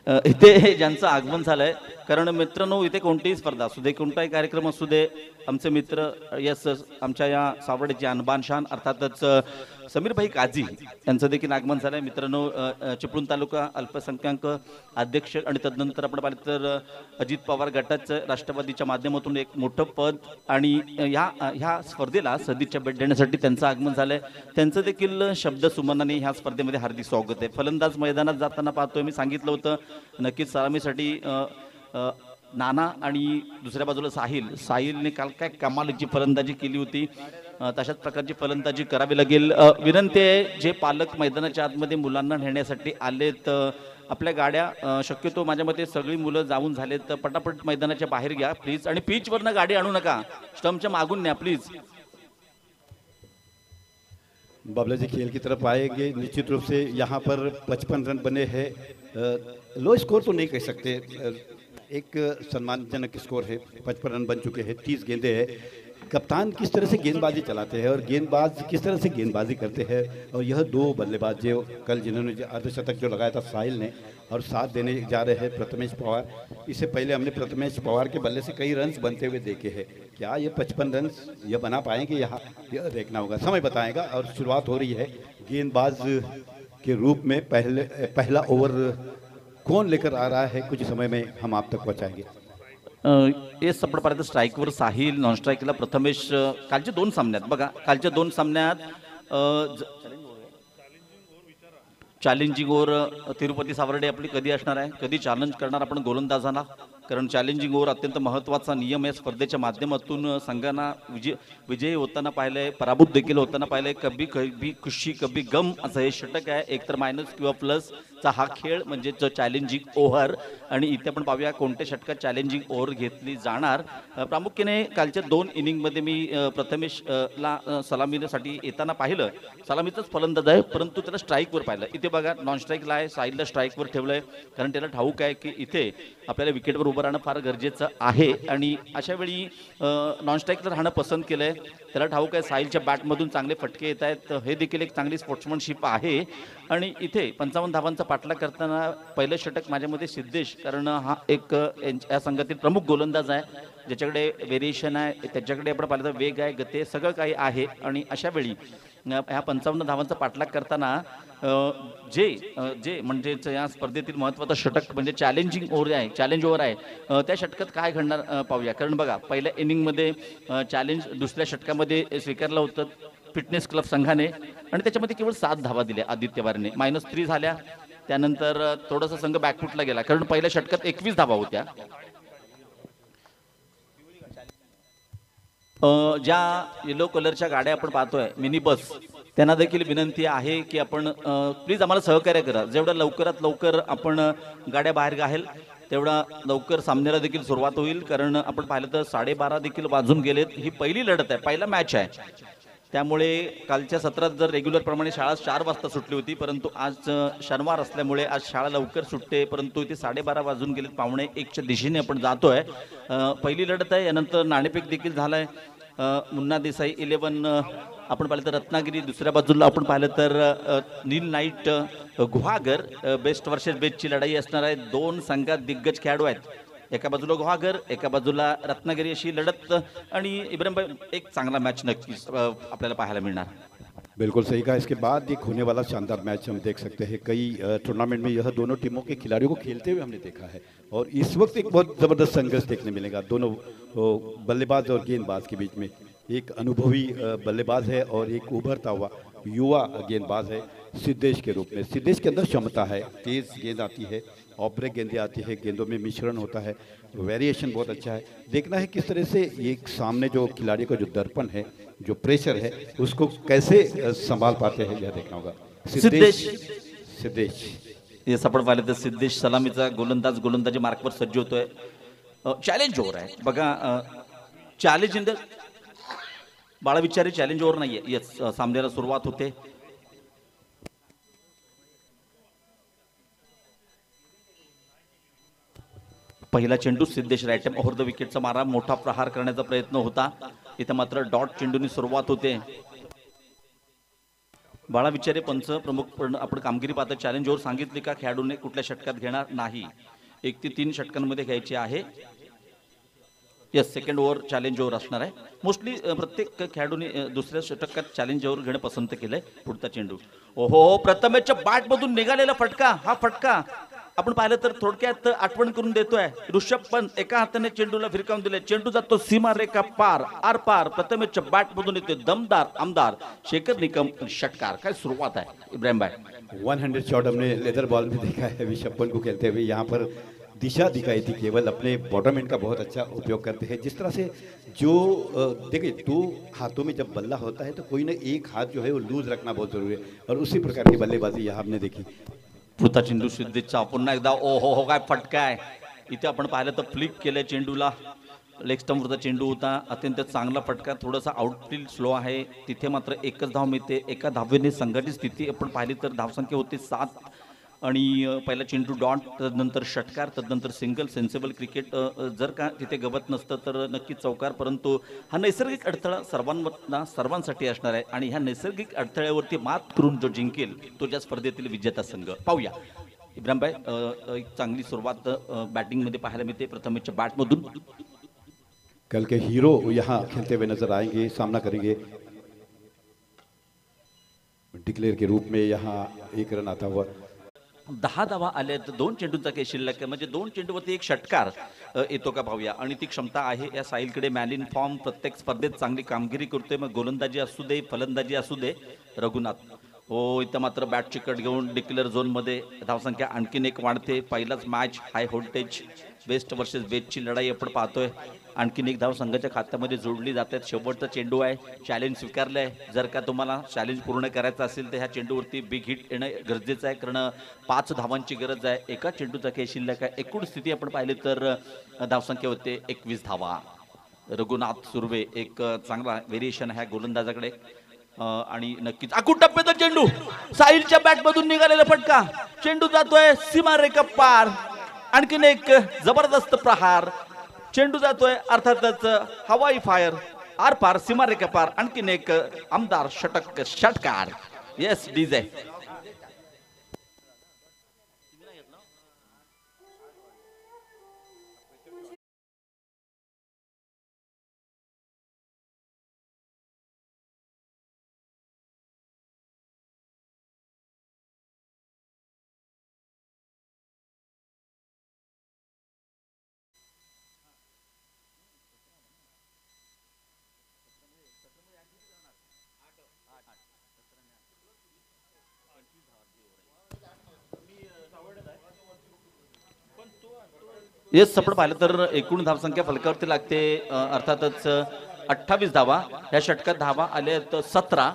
इथे ज्यांचं आगमन झालंय, कारण मित्रांनो इथे कोणतीही स्पर्धा असू दे, कोणताही कार्यक्रम असू दे, आमचे मित्र यस आमच्या या सावर्डेचे अनबान शान अर्थातच समीरभाई काझी यांचं देखील आगमन झालंय. मित्रांनो चिपळूण तालुका अल्पसंख्याक अध्यक्ष आणि तदनंतर आपण पाहिलं तर अजित पवार गटाचं राष्ट्रवादीच्या माध्यमातून एक मोठं पद आणि ह्या स्पर्धेला सदिच्छा भेट देण्यासाठी त्यांचं आगमन झालंय. त्यांचं देखील शब्द सुमनाने ह्या स्पर्धेमध्ये हार्दिक स्वागत आहे. फलंदाज मैदानात जाताना पाहतोय, मी सांगितलं होतं नक्कीच सलामीसाठी नाना आणि दुसऱ्या बाजूला साहिलने काल काय कमालीची फलंदाजी केली होती. तशाच प्रकारची फलंदाजी करावी लागेल. विनंती आहे जे पालक मैदानाच्या आतमध्ये मुलांना नेण्यासाठी आलेत, आपल्या गाड्या शक्यतो माझ्या मते सगळी मुलं जाऊन झालेत, तर पटापट मैदानाच्या बाहेर घ्या प्लीज, आणि पिचवरनं गाडी आणू नका, स्टंपच्या मागून न्या प्लीज. बाबला जी खेल की तरफ आएंगे. निश्चित रूप से यहाँ पर 55 रन बने हैं लो स्कोर तो नहीं कह सकते, एक सम्मानजनक स्कोर है। 55 रन बन चुके हैं, 30 गेंदे हैं। कप्तान किस तरह से गेंदबाजी चलाते हैं और गेंदबाज किस तरह से गेंदबाजी करते हैं, और यह दो बल्लेबाज जो कल जिन्होंने अर्धशतक जो लगाया था साहिल ने, और साथ देने जा रहे हैं प्रथमेश पवार। इससे पहले हमने प्रथमेश पवार के बल्ले से कई रन्स बनते हुए देखे हैं। क्या ये 55 रन्स ये बना पाएंगे, यहाँ यह देखना होगा, समय बताएगा। और शुरुआत हो रही है गेंदबाज के रूप में। पहला ओवर कौन लेकर आ रहा है, कुछ समय में हम आप तक पहुँचाएंगे। येस, आपण पाहिलं स्ट्राईकवर साहिल, नॉन स्ट्राईकला प्रथमेश. कालच्या 2 सामन्यात बघा, कालच्या 2 सामन्यात चॅलेंजिंग ओव्हर तिरुपती सावर्डे आपली कधी असणार आहे, कधी चॅलेंज करणार आपण गोलंदाजांना, कारण चॅलेंजिंग ओव्हर अत्यंत महत्त्वाचा नियम या स्पर्धेच्या माध्यमातून संघांना विजयी होताना पाहिलंय, पराभूत देखील होताना पाहिलंय. कभी कभी खुशी कभी गम असं हे षटक आहे, एकतर मायनस किंवा प्लसचा हा खेळ म्हणजे चॅलेंजिंग ओव्हर. आणि इथे आपण पाहूया कोणत्या षटकात चॅलेंजिंग ओव्हर घेतली जाणार. प्रामुख्याने कालच्या 2 इनिंगमध्ये मी प्रथमेश ला सलामीसाठी येताना पाहिलं. सलामीचाच फलंदाज आहे, परंतु त्याला स्ट्राईकवर पाहिलं. इथे बघा नॉन स्ट्राईकला आहे, साईडला स्ट्राईकवर ठेवलंय, कारण त्याला ठाऊक आहे की इथे आपल्याला विकेटवर उभं राहणं फार गरजेचं आहे. आणि अशा वेळी नॉन स्ट्राईकला राहणं पसंत केलंय. त्याला ठाऊक आहे साहिलच्या बॅटमधून चांगले फटके येत आहेत, हे देखील एक चांगली स्पोर्ट्समनशिप आहे. आणि इथे 55 धावांचा पाठलाग करताना पहिलं षटक माझ्यामध्ये सिद्धेश, कारण हा एक या संघातील प्रमुख गोलंदाज आहे, ज्याच्याकडे व्हेरिएशन आहे, त्याच्याकडे आपण पाहिलं तर वेग आहे, गती आहे, सगळं काही आहे. आणि अशा वेळी ह्या 55 धावांचा पाठलाग करताना जे म्हणजे या स्पर्धेतील महत्त्वाचं षटक म्हणजे चॅलेंजिंग ओव्हर आहे, चॅलेंज ओव्हर आहे, त्या षटकात काय घडणार पाहूया. कारण बघा पहिल्या इनिंगमध्ये चॅलेंज दुसऱ्या षटकामध्ये स्वीकारलं होतं फिटनेस क्लब संघाने, आणि त्याच्यामध्ये केवळ 7 धावा दिल्या आदित्य वारने, -3 झाल्या. त्यानंतर थोडासा संघ बॅकफुटला गेला, कारण पहिल्या षटकात 21 धावा होत्या. ज्या येलो कलरच्या गाड्या आपण पाहतोय मिनी बस, त्यांना देखील विनंती आहे की आपण प्लीज आम्हाला सहकार्य करा. जेवढं लवकरात लवकर आपण गाड्या बाहेर घाल तेवढा लवकर सामन्याला देखील सुरुवात होईल. कारण आपण पाहिलं तर 12:30 देखील वाजून गेलेत. ही पहिली लढत आहे, पहिला मॅच आहे, त्यामुळे कालच्या सत्रात जर रेग्युलर प्रमाणे शाळा 4 वाजता सुटली होती, परंतु आज शनिवार असल्यामुळे आज शाळा लवकर सुटते, परंतु इथे 12:30 वाजून गेलेत. 12:45च्या दिशेने आपण जातोय. पहिली लढत आहे, यानंतर नाणेफेक देखील झालाय. मुन्ना देसाई 11 आपण पाहिलं तर रत्नागिरी, दुसऱ्या बाजूला आपण पाहिलं तर नील नाईट गुहागर. बेस्ट वर्सेस बेस्टची लढाई असणार आहे. 2 संघात दिग्गज खेळाडू आहेत, एका बाजूला गुहागर, एका बाजूला रत्नागिरी अशी लढत. आणि इब्राहिम भाई एक चांगला मॅच नक्कीच आपल्याला पाहायला मिळणार. बिल्कुल सही कहा। इसके बाद एक होने वाला शानदार मैच हम देख सकते हैं। कई टूर्नामेंट में यह दोनों टीमों के खिलाड़ियों को खेलते हुए हमने देखा है और इस वक्त एक बहुत ज़बरदस्त संघर्ष देखने मिलेगा दोनों बल्लेबाज और गेंदबाज के बीच में। एक अनुभवी बल्लेबाज है और एक उभरता हुआ युवा गेंदबाज है सिद्धेश के रूप में। सिद्धेश के अंदर क्षमता है, तेज़ गेंद आती है, ऑफ ब्रेक गेंदें आती है, गेंदों में मिश्रण होता है, वेरिएशन बहुत अच्छा है। देखना है किस तरह से ये सामने जो खिलाड़ी का जो दर्पण है, जो प्रेशर है, उसको कैसे संभाल पाते हैं यह देखना होगा। सिद्धेश हे सापड पाहिलं तर सिद्धेश सलामीचा गोलंदाजी मार्कवर सज्ज होतोय। चॅलेंज ओव्हर आहे बघा, चॅलेंज इन द बाळाविचारी चॅलेंज ओव्हर नाहीये। यस, सामन्याला सुरुवात होते। पहिला चेंडू सिद्धेश राईट ओव्हर द विकेटचा मारा, मोठा प्रहार करण्याचा प्रयत्न होता, इथे मात्र डॉट चेंडूनी सुरुवात होते। बाळाविचारे पंच प्रमुख आपण कामगिरी पाहता। चॅलेंज ओव्हर सांगितली का खेळाडूने कुठल्या षटकात घेणार नाही, 1 ते 3 षटकांमध्ये घ्यायची आहे। Yes, second over challenge over असणार आहे। मोस्टली प्रत्येक खेळाडूने दुसऱ्या षटकात चॅलेंज ओव्हर घेणं पसंत केलंय। पुढचा चेंडू, ओहो, प्रथमेशच्या बॅट मधून निघालेला फटका, हा फटका आपण पाहिलं तर थोडक्यात आठवण करून देतोय। ऋषभ पंत एका हाताने चेंडूला फिरकावून दिले, चेंडू जातो सीमा रेखा पार, आर पार, प्रथमेशच्या बॅट मधून येते दमदार आमदार शेखर निकम षटकार। काय सुरुवात आहे इब्राहिम भाई। 100 शॉट हमने लेदर बॉल में देखा है ऋषभ पंत को खेलते हुए। यहाँ पर दिशा दिखाई थी केवल, अपने बॉटम एंड का बहुत अच्छा उपयोग करते हैं। जिस तरह से जो देखिए 2 हाथों में जब बल्ला होता है तो कोई ना एक हाथ जो है वो लूज रखना बहुत जरूरी है और उसी प्रकार की बल्लेबाजी यहाँ हमने देखी। पुढचा चेंडू सिद्धेशचा, पुन्हा एकदा ओहो हो, काय फटका आहे। इथे आपण पाहिलं तर फ्लिक केलंय चेंडूला, लेग स्टंपवरचा चेंडू होता, अत्यंत चांगला फटका। थोडासा आउटफील्ड स्लो आहे, तिथे मात्र एकच धाव मिळते। एका धावेने संघाची स्थिती आपण पाहिली तर धावसंख्या होती 7 आणि पहिला चेंडू डॉट, तदनंतर षटकार, तदनंतर सिंगल. सेन्सिबल क्रिकेट जर का तिथे गवत नसतं तर नक्कीच चौकार, परंतु हा नैसर्गिक अडथळा सर्वांसाठी असणार आहे आणि ह्या नैसर्गिक अडथळ्यावरती मात करून जो जिंकेल तो या स्पर्धेतील विजेता संघ. पाहूया इब्राहिमभाई, एक चांगली सुरुवात बॅटिंगमध्ये पाहायला मिळते प्रथमेशच्या बॅटमधून. कल के हीरो यहाँ खेलते हुए नजर आएंगे, सामना करेंगे डिक्लेयर के रूप में यहाँ एक रन आता हुआ. 10 धावा आल्या तर 2 चेंडूंचा काही शिल्लक आहे, म्हणजे 2 चेंडूवरती एक षटकार येतो का पाहूया. आणि ती क्षमता आहे या साहिलकडे. मॅन इन फॉर्म, प्रत्येक स्पर्धेत चांगली कामगिरी करतोय, मग गोलंदाजी असू दे फलंदाजी असू दे. रघुनाथ हो, इथं मात्र बॅट चिकट घेऊन डिक्लेअर झोनमध्ये धावसंख्या आणखीन एक वाढते. पहिलाच match high voltage west versus वेस्टची लढाई आपण पाहतोय. आणखीन एक धाव संघाच्या खात्यामध्ये जोडली जातात. शेवटचा चेंडू आहे, चॅलेंज स्वीकारलं आहे. जर का तुम्हाला चॅलेंज पूर्ण करायचं असेल तर ह्या चेंडूवरती बिग हिट येणं गरजेचं आहे, कारण 5 धावांची गरज आहे. एका चेंडूचा काही शिल्लक आहे. एकूण स्थिती आपण पाहिली तर धावसंख्या होते 21 धावा. रघुनाथ सुर्वे एक चांगला व्हेरिएशन आहे गोलंदाजाकडे. आणि नक्कीच आखूड टप्प्याचा चेंडू, साहिलच्या बॅटमधून निघालेला फटका, चेंडू जातोय सीमारेखा पार. आणखीन एक जबरदस्त प्रहार, चेंडू जातोय अर्थातच हवाई फायर आर पार सीमारेखा पार. आणखीन एक आमदार षटकार. Yes DJ. येस, आपण पाहिलं तर एकूण धावसंख्या फलकावरती लागते अर्थातच 28 धावा. ह्या षटकात धावा आल्या आहेत 17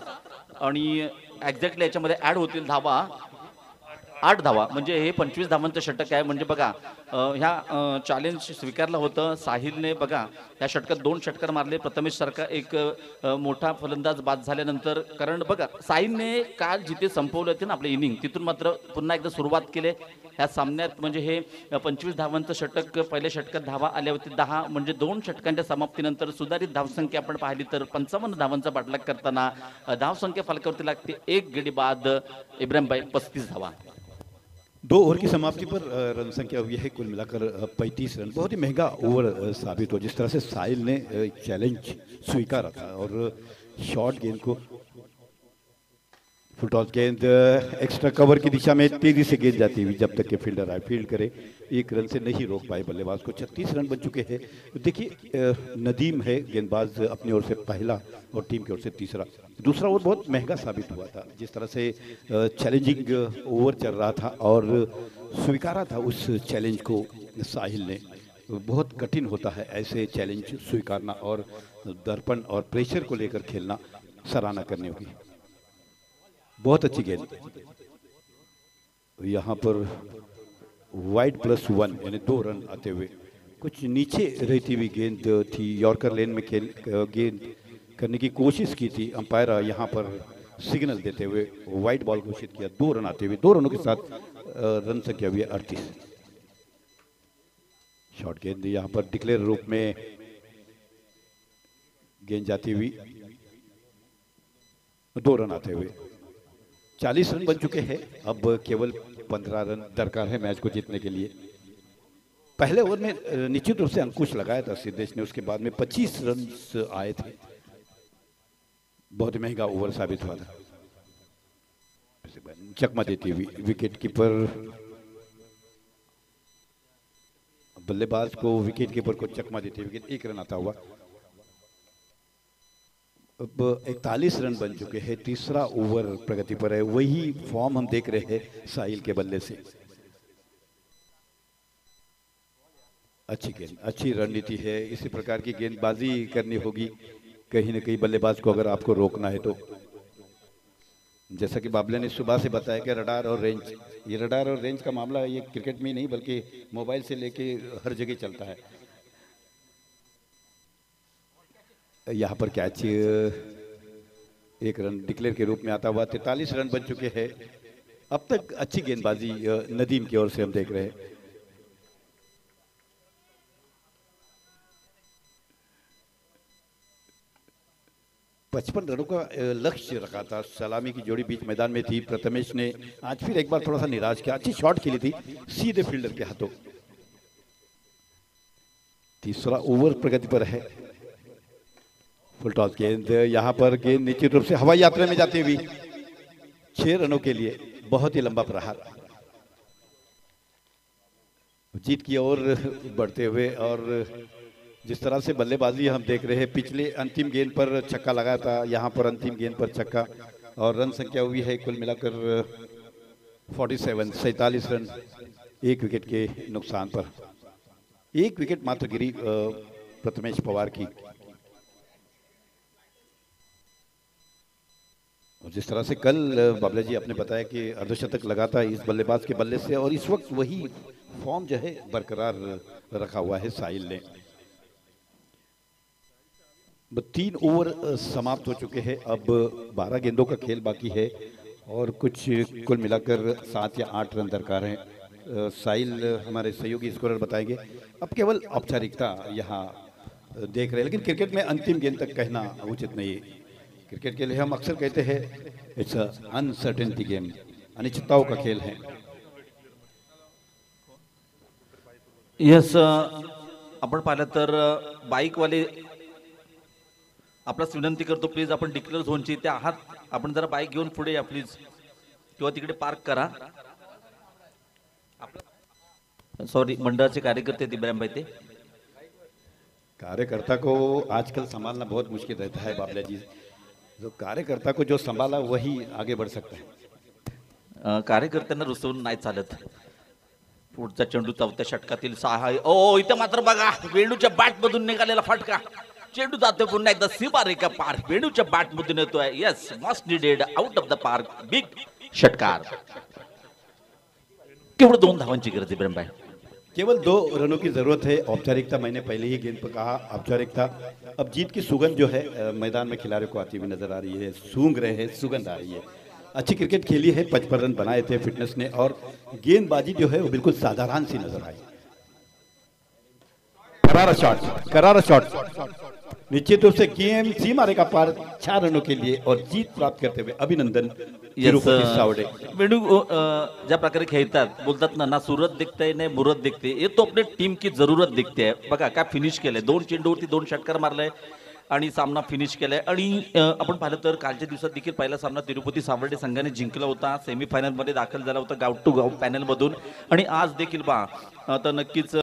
आणि एक्झॅक्टली याच्यामध्ये ऍड होतील धावा 8 धावा, म्हणजे हे 25 धावांचं षटक आहे. म्हणजे बघा ह्या चॅलेंज स्वीकारलं होतं साहिलने. बघा ह्या षटकात 2 षटकार मारले. प्रथमेश सारखा एक मोठा फलंदाज बाद झाल्यानंतर, कारण बघा साहिलने काल जिथे संपवलं होते ना आपले इनिंग, तिथून मात्र पुन्हा एकदा सुरुवात केली ह्या सामन्यात. म्हणजे हे 25 धावांचं षटक, पहिल्या षटकात धावा आल्या होती 10, म्हणजे 2 षटकांच्या समाप्तीनंतर सुधारित धावसंख्या आपण पाहिली तर 55 धावांचा पाठलाग करताना धावसंख्या फलकावरती लागते 1 गडी बाद. इब्राहिमभाई 35 धावा. 2 ओवर की समाप्ति पर रन संख्या हुई है कुल मिलाकर 35 रन. बहुत ही महंगा ओवर साबित हुआ जिस तरह से साहिल ने चैलेंज स्वीकारा था और शॉर्ट गेंद को फुल टॉस गेंद एक्स्ट्रा कवर की दिशा में तेजी से गेंद जाती हुई जब तक के फील्डर आए फील्ड करे, 1 रन से नहीं रोक पाए बल्लेबाज को. 36 रन बन चुके हैं. देखिए नदीम है गेंदबाज, अपनी ओर से पहला और टीम की ओर से तीसरा. दूसरा ओवर बहुत महंगा साबित हुआ था जिस तरह से चैलेंजिंग ओवर चल रहा था और स्वीकारा था उस चैलेंज को साहिल ने. बहुत कठिन होता है ऐसे चैलेंज स्वीकारना और दर्पण और प्रेशर को लेकर खेलना, सराहना करनी होगी. बहुत अच्छी गेंद. यहाँ पर वाइड +1 यानी 2 रन आते हुए. कुछ नीचे रहती हुई गेंद थी, यॉर्कर लेन में खेल गेंद करने की कोशिश की थी. अंपायर यहाँ पर सिग्नल देते हुए वाइड बॉल घोषित किया. 2 रन आते हुए, 2 रनों के साथ रन संख्या हुई 38. शॉर्ट गेंद यहाँ पर डिक्लेयर रूप में गेंद जाती हुई, 2 रन आते हुए. 40 रन बन चुके हैं. अब केवल 15 रन दरकार है मैच को जीतने के लिए. पहले ओवर में निश्चित रूप से अंकुश लगाया था सिद्धेश ने, उसके बाद में 25 रन आए थे. बहुत महंगा ओवर साबित हुआ था. चकमा देती हुई विकेट कीपर, बल्लेबाज को विकेट कीपर को चकमा देते हुए 1 रन आता हुआ. अब 41 रन बन चुके हैं. तीसरा ओवर प्रगति पर है. वही फॉर्म हम देख रहे हैं साहिल के बल्ले से. अच्छी गेंद, अच्छी रणनीति है. इसी प्रकार की गेंदबाजी करनी होगी कहीं न कहीं बल्लेबाज को, अगर आपको रोकना है तो. जैसा कि बाबले ने सुबह से बताया कि रडार और रेंज, ये रडार और रेंज का मामला ये क्रिकेट में ही नहीं बल्कि मोबाइल से लेके हर जगह चलता है. यहाँ पर कैच 1 रन डिक्लेयर के रूप में आता हुआ. 43 रन बन चुके हैं. अब तक अच्छी गेंदबाजी नदीम की ओर से हम देख रहे हैं। पचपन रनों का लक्ष्य रखा था। सलामी की जोड़ी बीच मैदान में थी। प्रथमेश ने आज फिर एक बार थोड़ा सा निराश किया। अच्छी शॉट खेली थी सीधे फील्डर के हाथों। तीसरा ओवर प्रगति पर है। फुल टॉस गेंद, यहां पर गेंद निश्चित रूप से हवाई यात्रा में जाती हुई 6 रनों के लिए बहुत ही लंबा प्रहार जीत की ओर बढ़ते हुए। और जिस तरह से बल्लेबाजी हम देख रहे हैं, पिछले अंतिम गेंद पर छक्का लगाया था, यहां पर अंतिम गेंद पर छक्का और रन संख्या हुई है कुल मिलाकर 47 रन 1 विकेट के नुकसान पर। 1 विकेट मात्र गिरी प्रथमेश पवार की। और जिस तरह से कल बाबला जी आपने बताया कि अर्धशतक लगाता इस बल्लेबाज के बल्ले से, और इस वक्त वही फॉर्म जो है बरकरार रखा हुआ है साहिल ने। 3 ओवर समाप्त हो चुके हैं। अब 12 गेंदों का खेल बाकी है और कुछ कुल मिलाकर 7 या 8 रन दरकार हैं। साहिल हमारे सहयोगी स्कोरर बताएंगे। अब केवल औपचारिकता यहाँ देख रहे हैं, लेकिन क्रिकेट में अंतिम गेंद तक कहना उचित नहीं है। क्रिकेट के लिए हम अक्सर कहते हैं इट्स अनसर्टेनिटी गेम, अनिश्चितताओं का खेल है। यस, आपण पाहिलं तर बाईकवाले आपल्यास विनंती करतो, प्लीज आपण डिक्लेअर झोनची इथे आहात, आपण जरा बाईक घेऊन पुढे या प्लीज, किंवा तिकडे पार्क करा। सॉरी, मंडळाचे कार्यकर्ते इब्राहिम भाई ते कार्यकर्ता को आजकल संभालना बहुत मुश्किल रहता है बाबला जी। जो कार्यकर्ता को जो संभाला वही आगे बढ़ सकता है। कार्यकर्त्यांना रुसवून नाही चालत। पुढचा चेंडू 4थ्या षटकातील 6। ओ, इथे मात्र बघा वेणूच्या बॅट मधून निघालेला फटका। चेंडू जातो पुन्हा एकदा सीमारेखा पार, वेणूच्या बॅट मधून येतोय। Yes, must needed out of the park, big षटकार। केवळ 2 धावांची गरज इब्राहिम भाई। केवल 2 रनों की जरूरत है। औपचारिकता मैंने पहले ही गेंद पर कहा, औपचारिकता। अब जीत की सुगंध जो है मैदान में खिलाड़ियों को आती हुई नजर आ रही है, सूंघ रहे हैं, सुगंध आ रही है। अच्छी क्रिकेट खेली है, 55 रन बनाए थे फिटनेस ने, और गेंदबाजी जो है वो बिल्कुल साधारण सी नजर आई। करारा शॉट निश्चित रूप से गेम सीमारेखा पार 4 रनों के लिए और जीत प्राप्त करते हुए अभिनंदन तिरुपति सावडे। वेणू ज्या प्रकारे खेळतात, बोलतात ना, ना सूरत दिखते ना मुरत दिखते, ये तो अपने टीम की जरूरत दिखते है। बघा काय फिनिश केलंय, 2 चेंडूवरती 2 षटकार मारलाय आणि सामना फिनिश केलाय। आणि आपण पाहिलं तर कालच्या दिवसात देखील पहिला सामना तिरुपती सावर्डे संघाने जिंकला होता, सेमीफायनल मध्ये दाखल झाला होता गाव टू गाव पॅनल मधून, आणि आज देखील तर नक्कीच